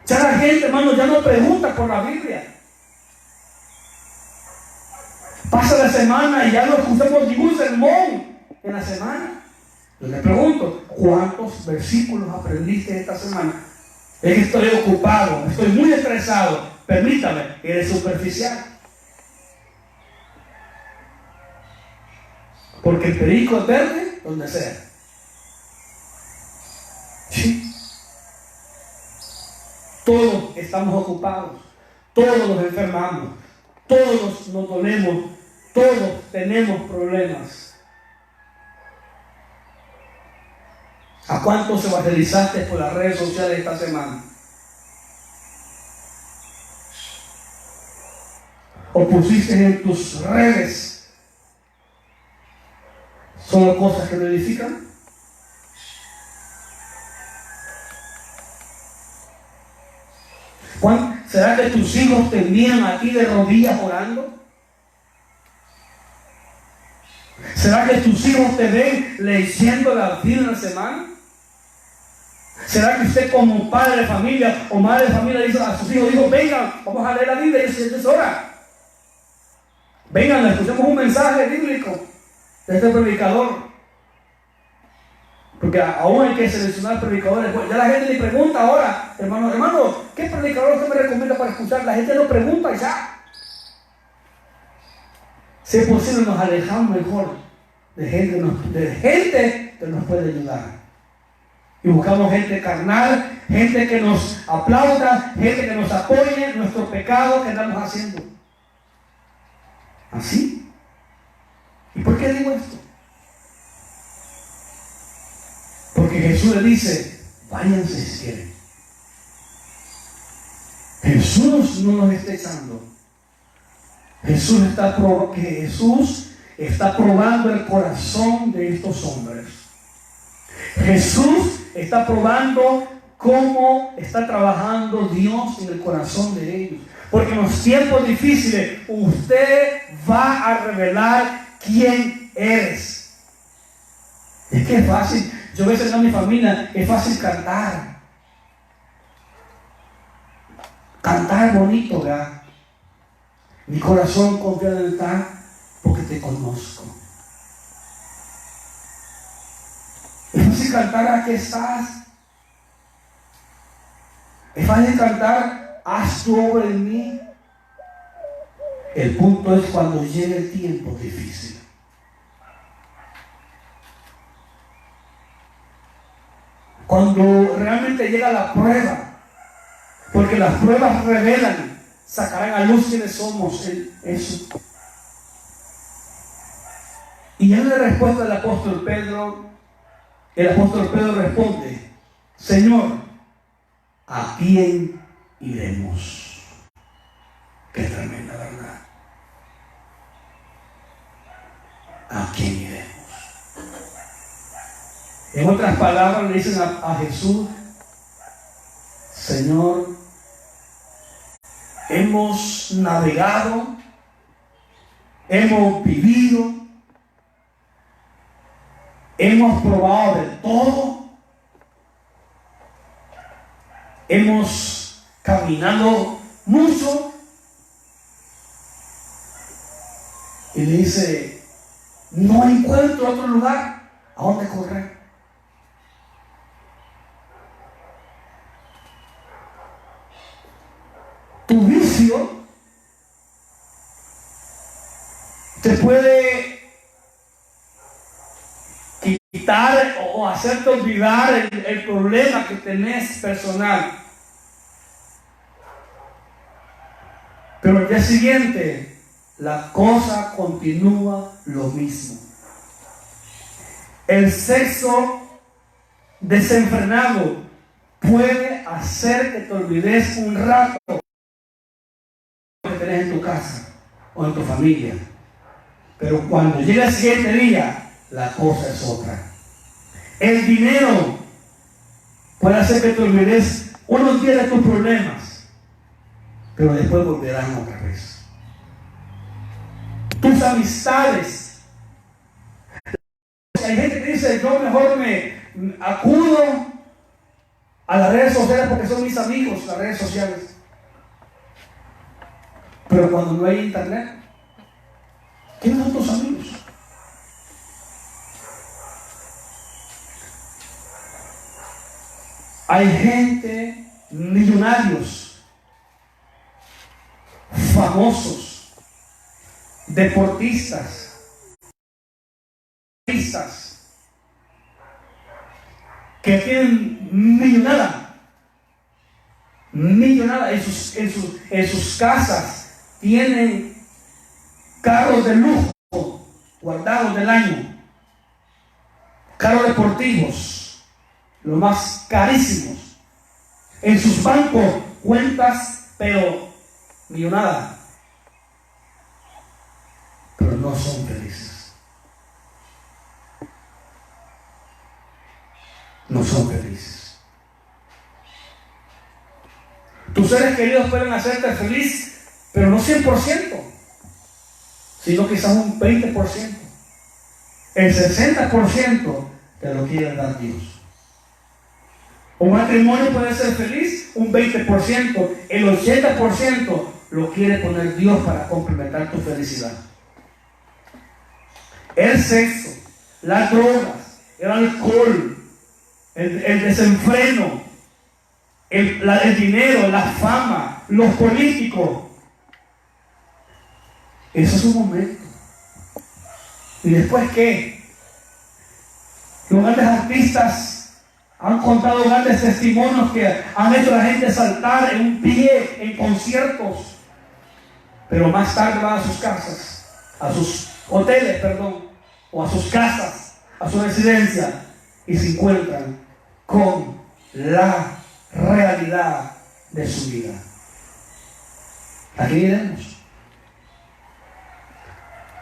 Ya la gente, hermano, ya no pregunta por la Biblia. Pasa la semana y ya no escuchamos ningún sermón en la semana. Yo le pregunto, ¿cuántos versículos aprendiste esta semana? Es que estoy ocupado, estoy muy estresado. Permítame, eres superficial. Porque el perico es verde donde sea. Sí. Todos estamos ocupados, todos nos enfermamos, todos nos dolemos, todos tenemos problemas. ¿A cuántos evangelizaste por las redes sociales esta semana? ¿O pusiste en tus redes solo cosas que lo edifican? ¿Será que tus hijos te miran a ti de rodillas orando? ¿Será que tus hijos te ven leyendo la Biblia en la semana? ¿Será que usted como padre de familia o madre de familia dice a sus hijos, vengan, vamos a leer la Biblia y es hora? Vengan, escuchemos un mensaje bíblico de este predicador. Porque aún hay que seleccionar predicadores. Ya la gente le pregunta ahora, hermano, ¿qué predicador usted me recomienda para escuchar? La gente lo pregunta ya. Si es posible, nos alejamos mejor de gente que nos puede ayudar. Y buscamos gente carnal, gente que nos aplauda, gente que nos apoye en nuestro pecado que andamos haciendo. ¿Así? ¿Y por qué digo esto? Porque Jesús le dice, váyanse si quieren. Jesús no nos está echando. Jesús está probando el corazón de estos hombres. Jesús está probando cómo está trabajando Dios en el corazón de ellos. Porque en los tiempos difíciles usted va a revelar quién eres. Es que es fácil. Yo a veces a mi familia es fácil cantar. Cantar bonito, ¿verdad? Mi corazón confía en ti porque te conozco. Es fácil cantar, aquí estás. Es fácil cantar, haz tu obra en mí. El punto es cuando llegue el tiempo difícil. Cuando realmente llega la prueba. Porque las pruebas revelan, sacarán a luz quiénes somos. Eso. Y en la respuesta del apóstol Pedro, el apóstol Pedro responde, Señor, ¿a quién iremos? Qué tremenda verdad. ¿A quién iremos? En otras palabras le dicen a Jesús, Señor, hemos navegado, hemos vivido, hemos probado de todo, hemos caminado mucho. Y le dice, no encuentro otro lugar a donde correr. Tu vicio te puede quitar o hacerte olvidar el problema que tenés personal. Pero al día siguiente, la cosa continúa lo mismo. El sexo desenfrenado puede hacer que te olvides un rato que tenés en tu casa o en tu familia. Pero cuando llega el siguiente día, la cosa es otra. El dinero Puede hacer que te olvides unos días de tus problemas, pero después volverán otra vez. Tus amistades. Hay gente que dice, yo mejor me acudo a las redes sociales porque son mis amigos, las redes sociales. Pero cuando no hay internet, ¿quiénes son tus amigos? Hay gente, millonarios, famosos, deportistas, que tienen millonada en sus casas, tienen carros de lujo guardados del año, carros deportivos, los más carísimos, en sus bancos cuentas, pero millonada, pero no son felices. No son felices. Tus seres queridos pueden hacerte feliz, pero no 100%, sino quizás un 20%. El 60% te lo quiere dar Dios. Un matrimonio puede ser feliz un 20%, el 80% lo quiere poner Dios para complementar tu felicidad. El sexo, las drogas, el alcohol, el desenfreno, el dinero, la fama, los políticos. Eso es un momento. ¿Y después qué? Los grandes artistas han contado grandes testimonios que han hecho a la gente saltar en un pie en conciertos, pero más tarde van a sus casas, a sus hoteles, perdón, o a sus casas, a su residencia, y se encuentran con la realidad de su vida. Aquí iremos.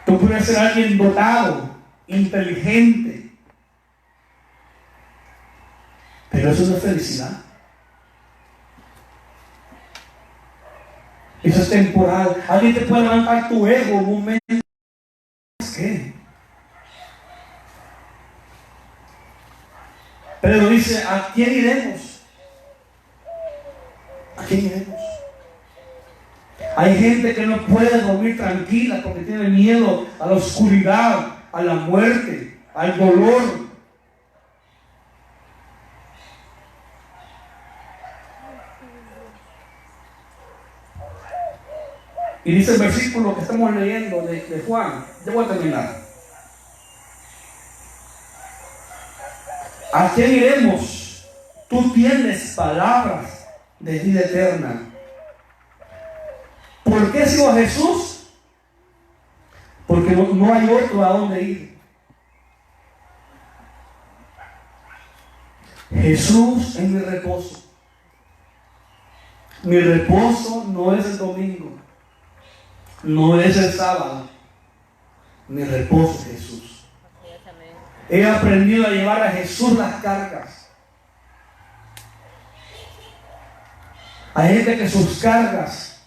Tú puedes ser alguien dotado, inteligente, pero eso no es felicidad. Eso es temporal. Alguien te puede levantar tu ego un momento. ¿Qué? Pero dice, ¿a quién iremos? ¿A quién iremos? Hay gente que no puede dormir tranquila porque tiene miedo a la oscuridad, a la muerte, al dolor. Y dice el versículo que estamos leyendo de Juan. Ya voy a terminar. ¿A quién iremos? Tú tienes palabras de vida eterna. ¿Por qué sigo a Jesús? Porque no hay otro a dónde ir. Jesús es mi reposo. Mi reposo no es el domingo, no es el sábado. Mi reposo es Jesús. He aprendido a llevar a Jesús las cargas. Hay gente que sus cargas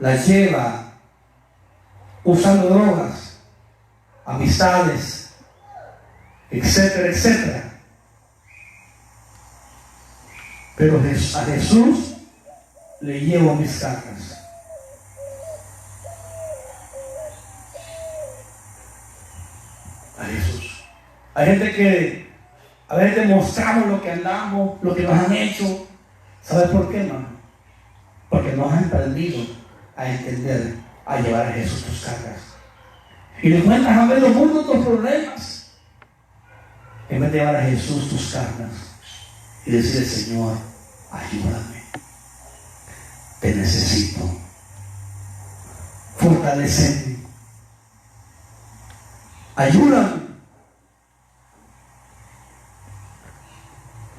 las lleva usando drogas, amistades, etcétera, etcétera. Pero a Jesús le llevo mis cargas. A Jesús. Hay gente que a veces demostramos lo que andamos, lo que nos han hecho. ¿Sabes por qué, hermano? Porque nos han aprendido a entender, a llevar a Jesús tus cargas. Y le cuentas a ver los mundos tus problemas, en vez de llevar a Jesús tus cargas y decirle, Señor, ayúdame, te necesito, fortaléceme, ayúdame.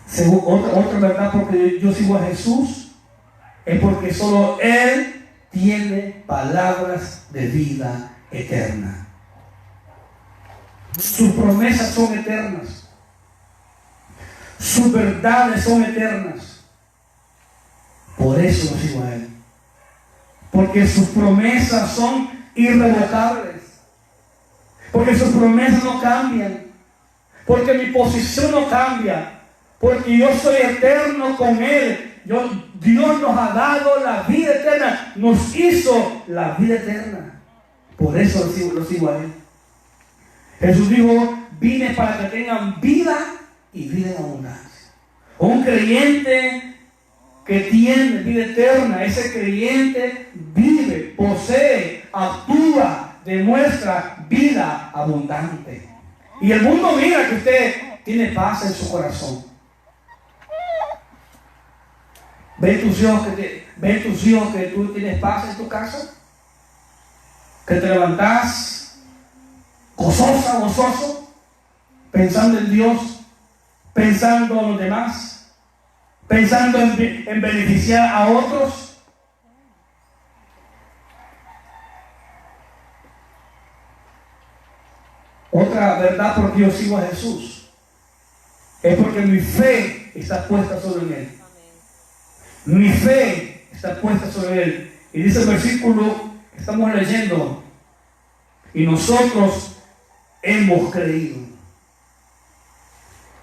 Según otra verdad, porque yo sigo a Jesús, es porque solo Él tiene palabras de vida eterna. Sus promesas son eternas. Sus verdades son eternas. Por eso lo sigo a Él. Porque sus promesas son irrevocables. Porque sus promesas no cambian. Porque mi posición no cambia. Porque yo soy eterno con Él. Dios nos ha dado la vida eterna. Nos hizo la vida eterna. Por eso lo sigo a Él. Jesús dijo: vine para que tengan vida y vida en abundancia. Un creyente que tiene vida eterna, ese creyente vive, posee, actúa, demuestra vida abundante. Y el mundo mira que usted tiene paz en su corazón. ¿Ven tus hijos que tú tienes paz en tu casa? Que te levantás gozosa, gozoso, pensando en Dios, pensando en los demás, pensando en beneficiar a otros. Otra verdad por que yo sigo a Jesús es porque mi fe está puesta sobre Él. Mi fe está puesta sobre Él. Y dice el versículo que estamos leyendo: y nosotros hemos creído.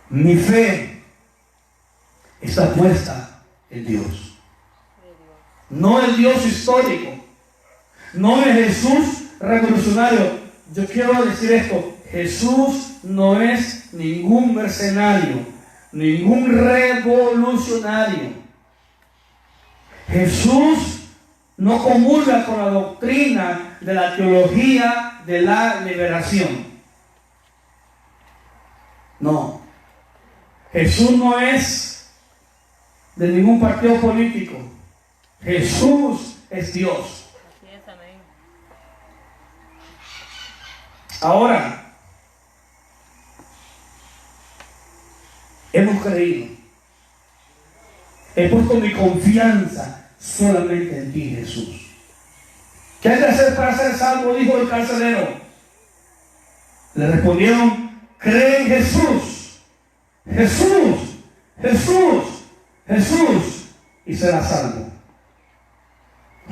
Mi fe está puesta en Dios. No el Dios histórico. No el Jesús revolucionario. Yo quiero decir esto: Jesús no es ningún mercenario, ningún revolucionario. Jesús no comulga con la doctrina de la teología de la liberación. No. Jesús no es de ningún partido político. Jesús es Dios. Así es, amén. Ahora, hemos creído. He puesto mi confianza solamente en ti, Jesús. ¿Qué hay que hacer para ser salvo?, dijo el carcelero. Le respondieron: cree en Jesús, Jesús, Jesús, Jesús, y serás salvo.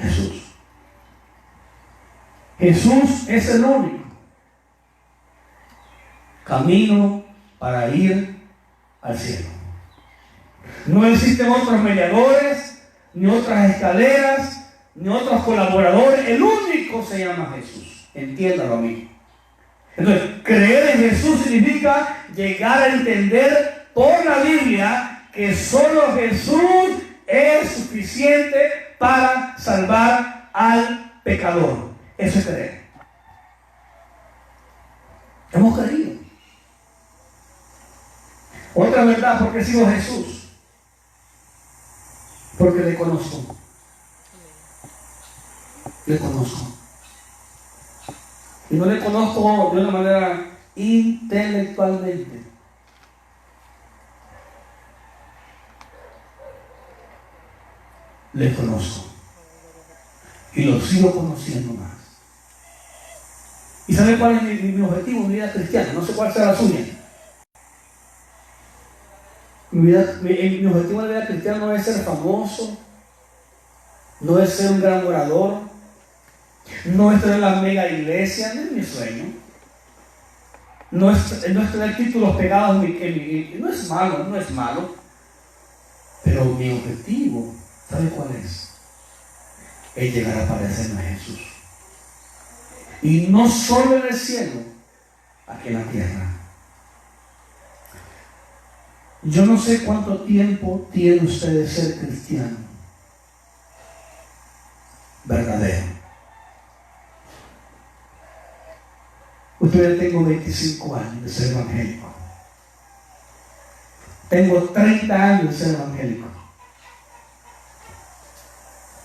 Jesús. Jesús es el único camino para ir al cielo. No existen otros mediadores, ni otras escaleras, ni otros colaboradores. El único se llama Jesús. Entiéndalo a mí. Entonces, creer en Jesús significa llegar a entender por la Biblia que solo Jesús es suficiente para salvar al pecador. Eso es creer. Hemos creído. Otra verdad, ¿por qué sigo a Jesús? Porque le conozco. Le conozco. Y no le conozco de una manera intelectualmente. Le conozco. Y lo sigo conociendo más. ¿Y sabe cuál es mi objetivo en mi vida cristiana? No sé cuál será la suya. Mi objetivo en la vida cristiana no es ser famoso, no es ser un gran orador, no es tener la mega iglesia, no es mi sueño. No es tener títulos pegados no es malo, no es malo. Pero mi objetivo, ¿sabe cuál es? Es llegar a parecerme a Jesús. Y no solo en el cielo, aquí en la tierra. Yo no sé cuánto tiempo tiene usted de ser cristiano verdadero. Yo tengo 25 años de ser evangélico. Tengo 30 años de ser evangélico.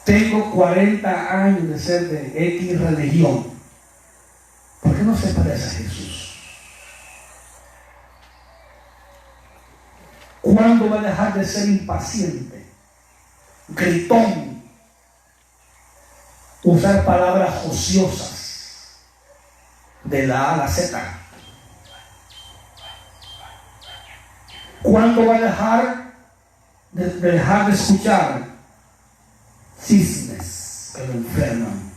Tengo 40 años de ser de X religión. ¿Por qué no se parece a Jesús? ¿Cuándo va a dejar de ser impaciente, gritón, usar palabras ociosas de la A a la Z? ¿Cuándo va a dejar de escuchar chismes que lo enferman?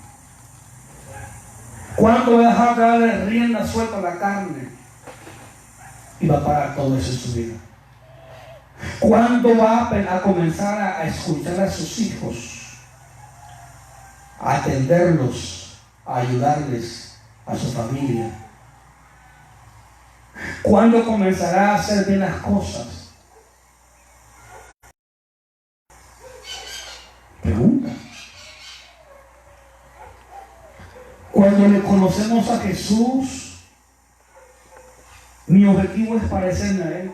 ¿Cuándo va a dejar de darle rienda suelta a la carne? Y va a parar todo eso en su vida. ¿Cuándo va a comenzar a escuchar a sus hijos, a atenderlos, a ayudarles, a su familia? ¿Cuándo comenzará a hacer bien las cosas? Pregunta. Cuando le conocemos a Jesús, mi objetivo es parecerme a Él.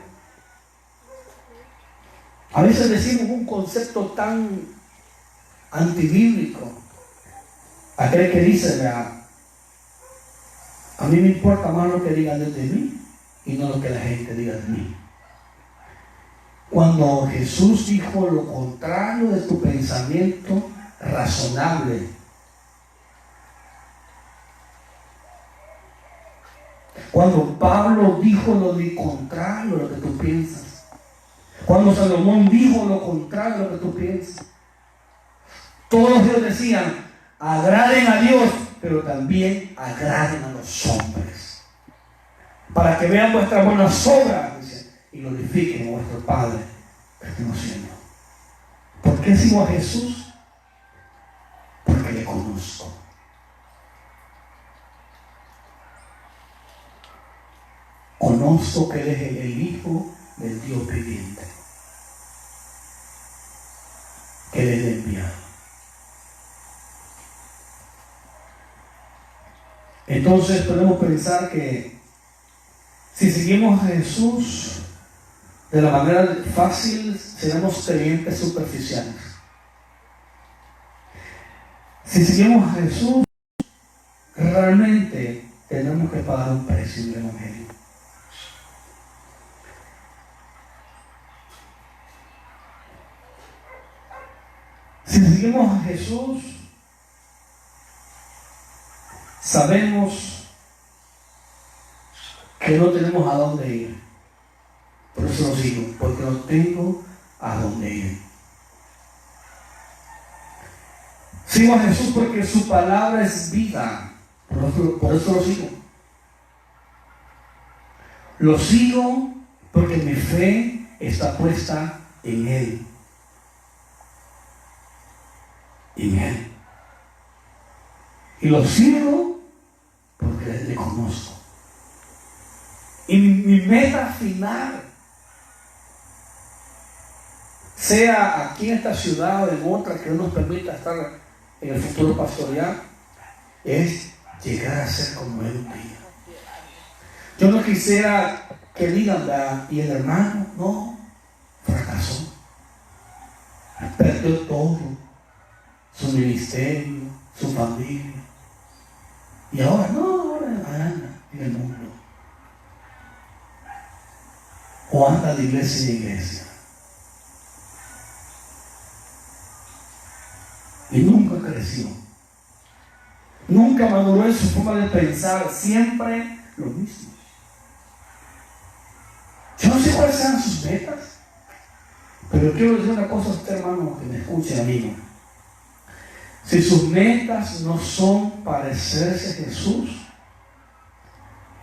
A veces decimos un concepto tan antibíblico. Aquel que dice, a mí me importa más lo que digan de mí y no lo que la gente diga de mí. Cuando Jesús dijo lo contrario de tu pensamiento razonable, cuando Pablo dijo lo contrario de lo que tú piensas, cuando Salomón dijo lo contrario de lo que tú piensas, todos ellos decían, agraden a Dios, pero también agraden a los hombres, para que vean vuestras buenas obras y glorifiquen a vuestro Padre que está en los cielos. ¿Por qué sigo a Jesús? Porque le conozco. Conozco que Él es el Hijo del Dios viviente, que Él es el enviado. Entonces podemos pensar que si seguimos a Jesús de la manera fácil, seremos creyentes superficiales. Si seguimos a Jesús, realmente tenemos que pagar un precio en el Evangelio. Si seguimos a Jesús, sabemos que no tenemos a dónde ir. Por eso lo sigo, porque no tengo a dónde ir. Sigo a Jesús porque su palabra es vida. Por eso lo sigo. Lo sigo porque mi fe está puesta en Él. En Él. Y lo sigo porque le conozco. Y mi meta final, sea aquí en esta ciudad o en otra que Dios nos permita estar en el futuro pastoral, es llegar a ser como Él un día. Yo no quisiera que digan, y el hermano, no, fracasó, perdió todo, su ministerio, su familia, y ahora anda en el mundo, o anda de iglesia en iglesia, y nunca creció, nunca maduró en su forma de pensar, siempre lo mismo. Yo no sé cuáles sean sus metas, pero quiero decir una cosa a usted, hermano, que me escuche, amigo. Si sus metas no son parecerse a Jesús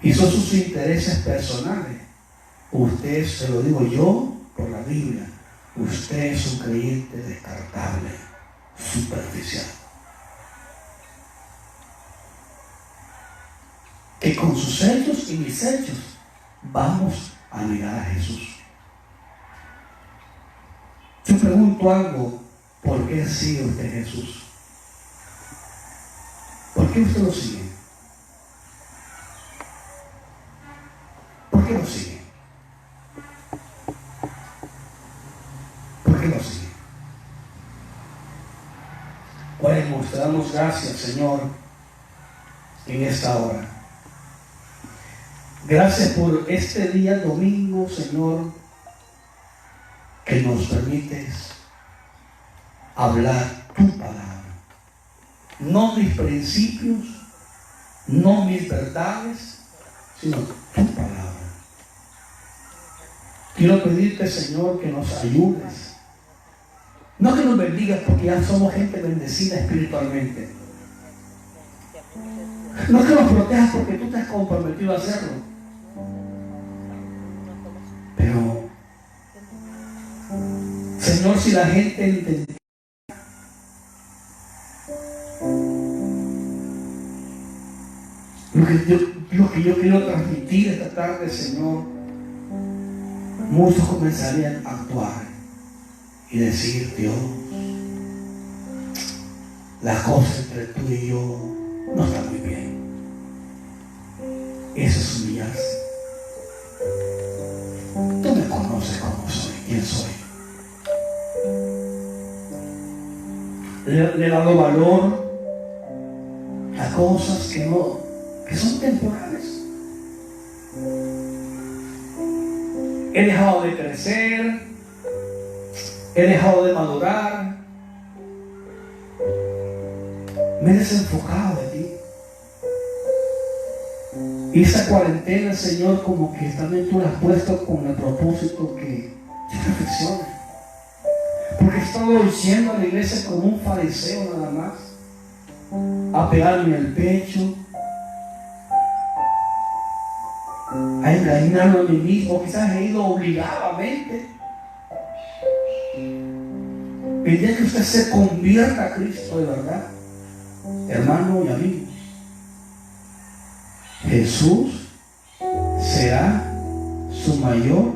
y son sus intereses personales, usted, se lo digo yo por la Biblia, usted es un creyente descartable, superficial. Que con sus hechos y mis hechos vamos a negar a Jesús. Yo pregunto algo, ¿por qué sigue usted Jesús? ¿Por qué usted lo sigue? ¿Por qué lo sigue? ¿Por qué lo sigue? Bueno, te damos gracias, Señor, en esta hora. Gracias por este día domingo, Señor, que nos permites hablar tu palabra. No mis principios, no mis verdades, sino tu palabra. Quiero pedirte, Señor, que nos ayudes. No que nos bendigas porque ya somos gente bendecida espiritualmente. No que nos protejas porque tú te has comprometido a hacerlo. Pero, Señor, si la gente entendiera lo que yo quiero transmitir esta tarde, Señor, muchos comenzarían a actuar y decir: Dios, la cosa entre tú y yo no está muy bien. Eso es humillarse. Tú me conoces cómo soy, quién soy. Le he dado valor a cosas que son temporales. He dejado de crecer, he dejado de madurar, me he desenfocado de ti. Y esa cuarentena, Señor, como que también tú la has puesto con el propósito que yo reflexione. Porque he estado diciendo a la iglesia como un fariseo nada más, a pegarme el pecho, a engañarlo a mí mismo. Quizás he ido obligadamente. El día que usted se convierta a Cristo de verdad, hermano y amigo, Jesús será su mayor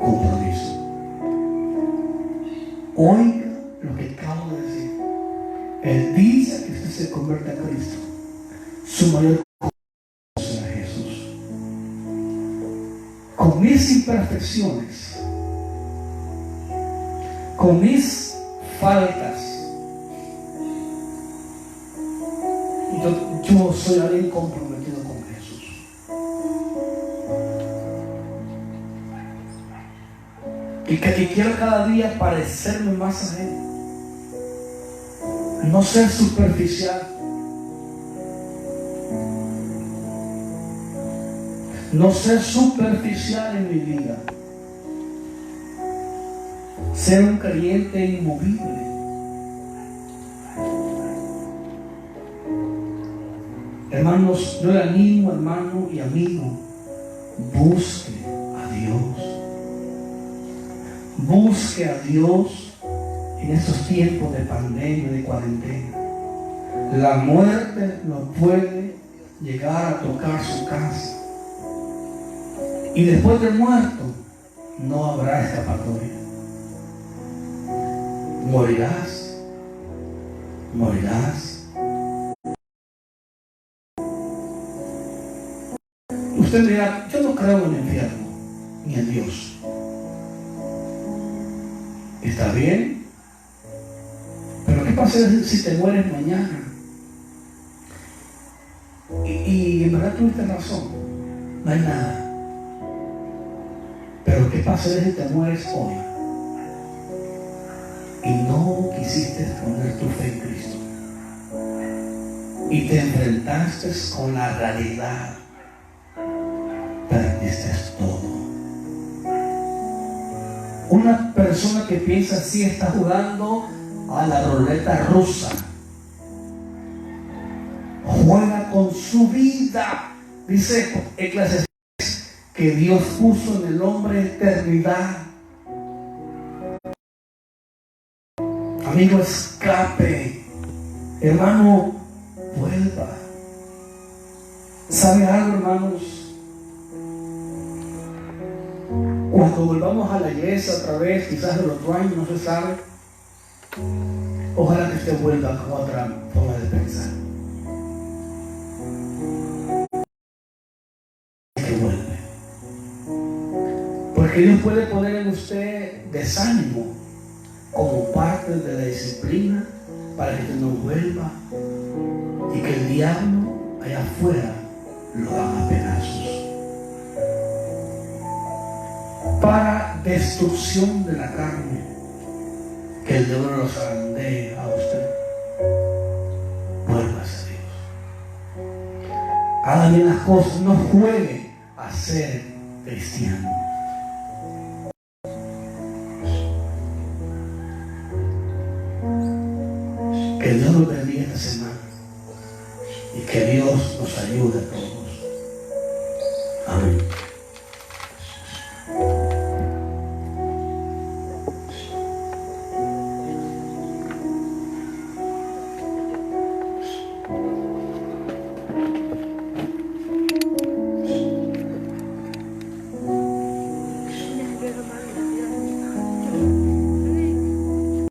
compromiso. Oiga lo que acabo de decir. El día que usted se convierta a Cristo, su mayor compromiso será Jesús. Con mis imperfecciones, con mis faltas, yo soy alguien comprometido con Jesús. Y quiero cada día parecerme más a Él. No ser superficial. No ser superficial en mi vida. Ser un creyente inmovible. Hermanos, yo le animo, hermano y amigo, busque a Dios. Busque a Dios en estos tiempos de pandemia, de cuarentena. La muerte no puede llegar a tocar su casa. Y después de muerto, no habrá escapatoria. Morirás. Morirás. Usted me dirá: yo no creo en el infierno, ni en Dios. Está bien, pero ¿qué pasa si te mueres mañana? Y en verdad tuviste razón, no hay nada. Pero ¿qué pasa si te mueres hoy y no quisiste poner tu fe en Cristo? Y te enfrentaste con la realidad. Perdiste todo. Una persona que piensa así está jugando a la ruleta rusa. Juega con su vida. Dice Eclesiastés que Dios puso en el hombre eternidad. Amigo, escape. Hermano, vuelva. ¿Sabe algo, hermanos? Cuando volvamos a la iglesia otra vez, quizás el otro año, no se sabe, ojalá que usted vuelva con otra forma de pensar. Que vuelve. Porque Dios puede poner en usted desánimo como parte de la disciplina para que usted no vuelva y que el diablo allá afuera lo haga a pedazos. Para destrucción de la carne, que el diablo los agrandee a usted. Vuélvase a Dios. Haga bien las cosas, no juegue a ser cristiano. Que Dios nos bendiga esta semana y que Dios nos ayude a todos.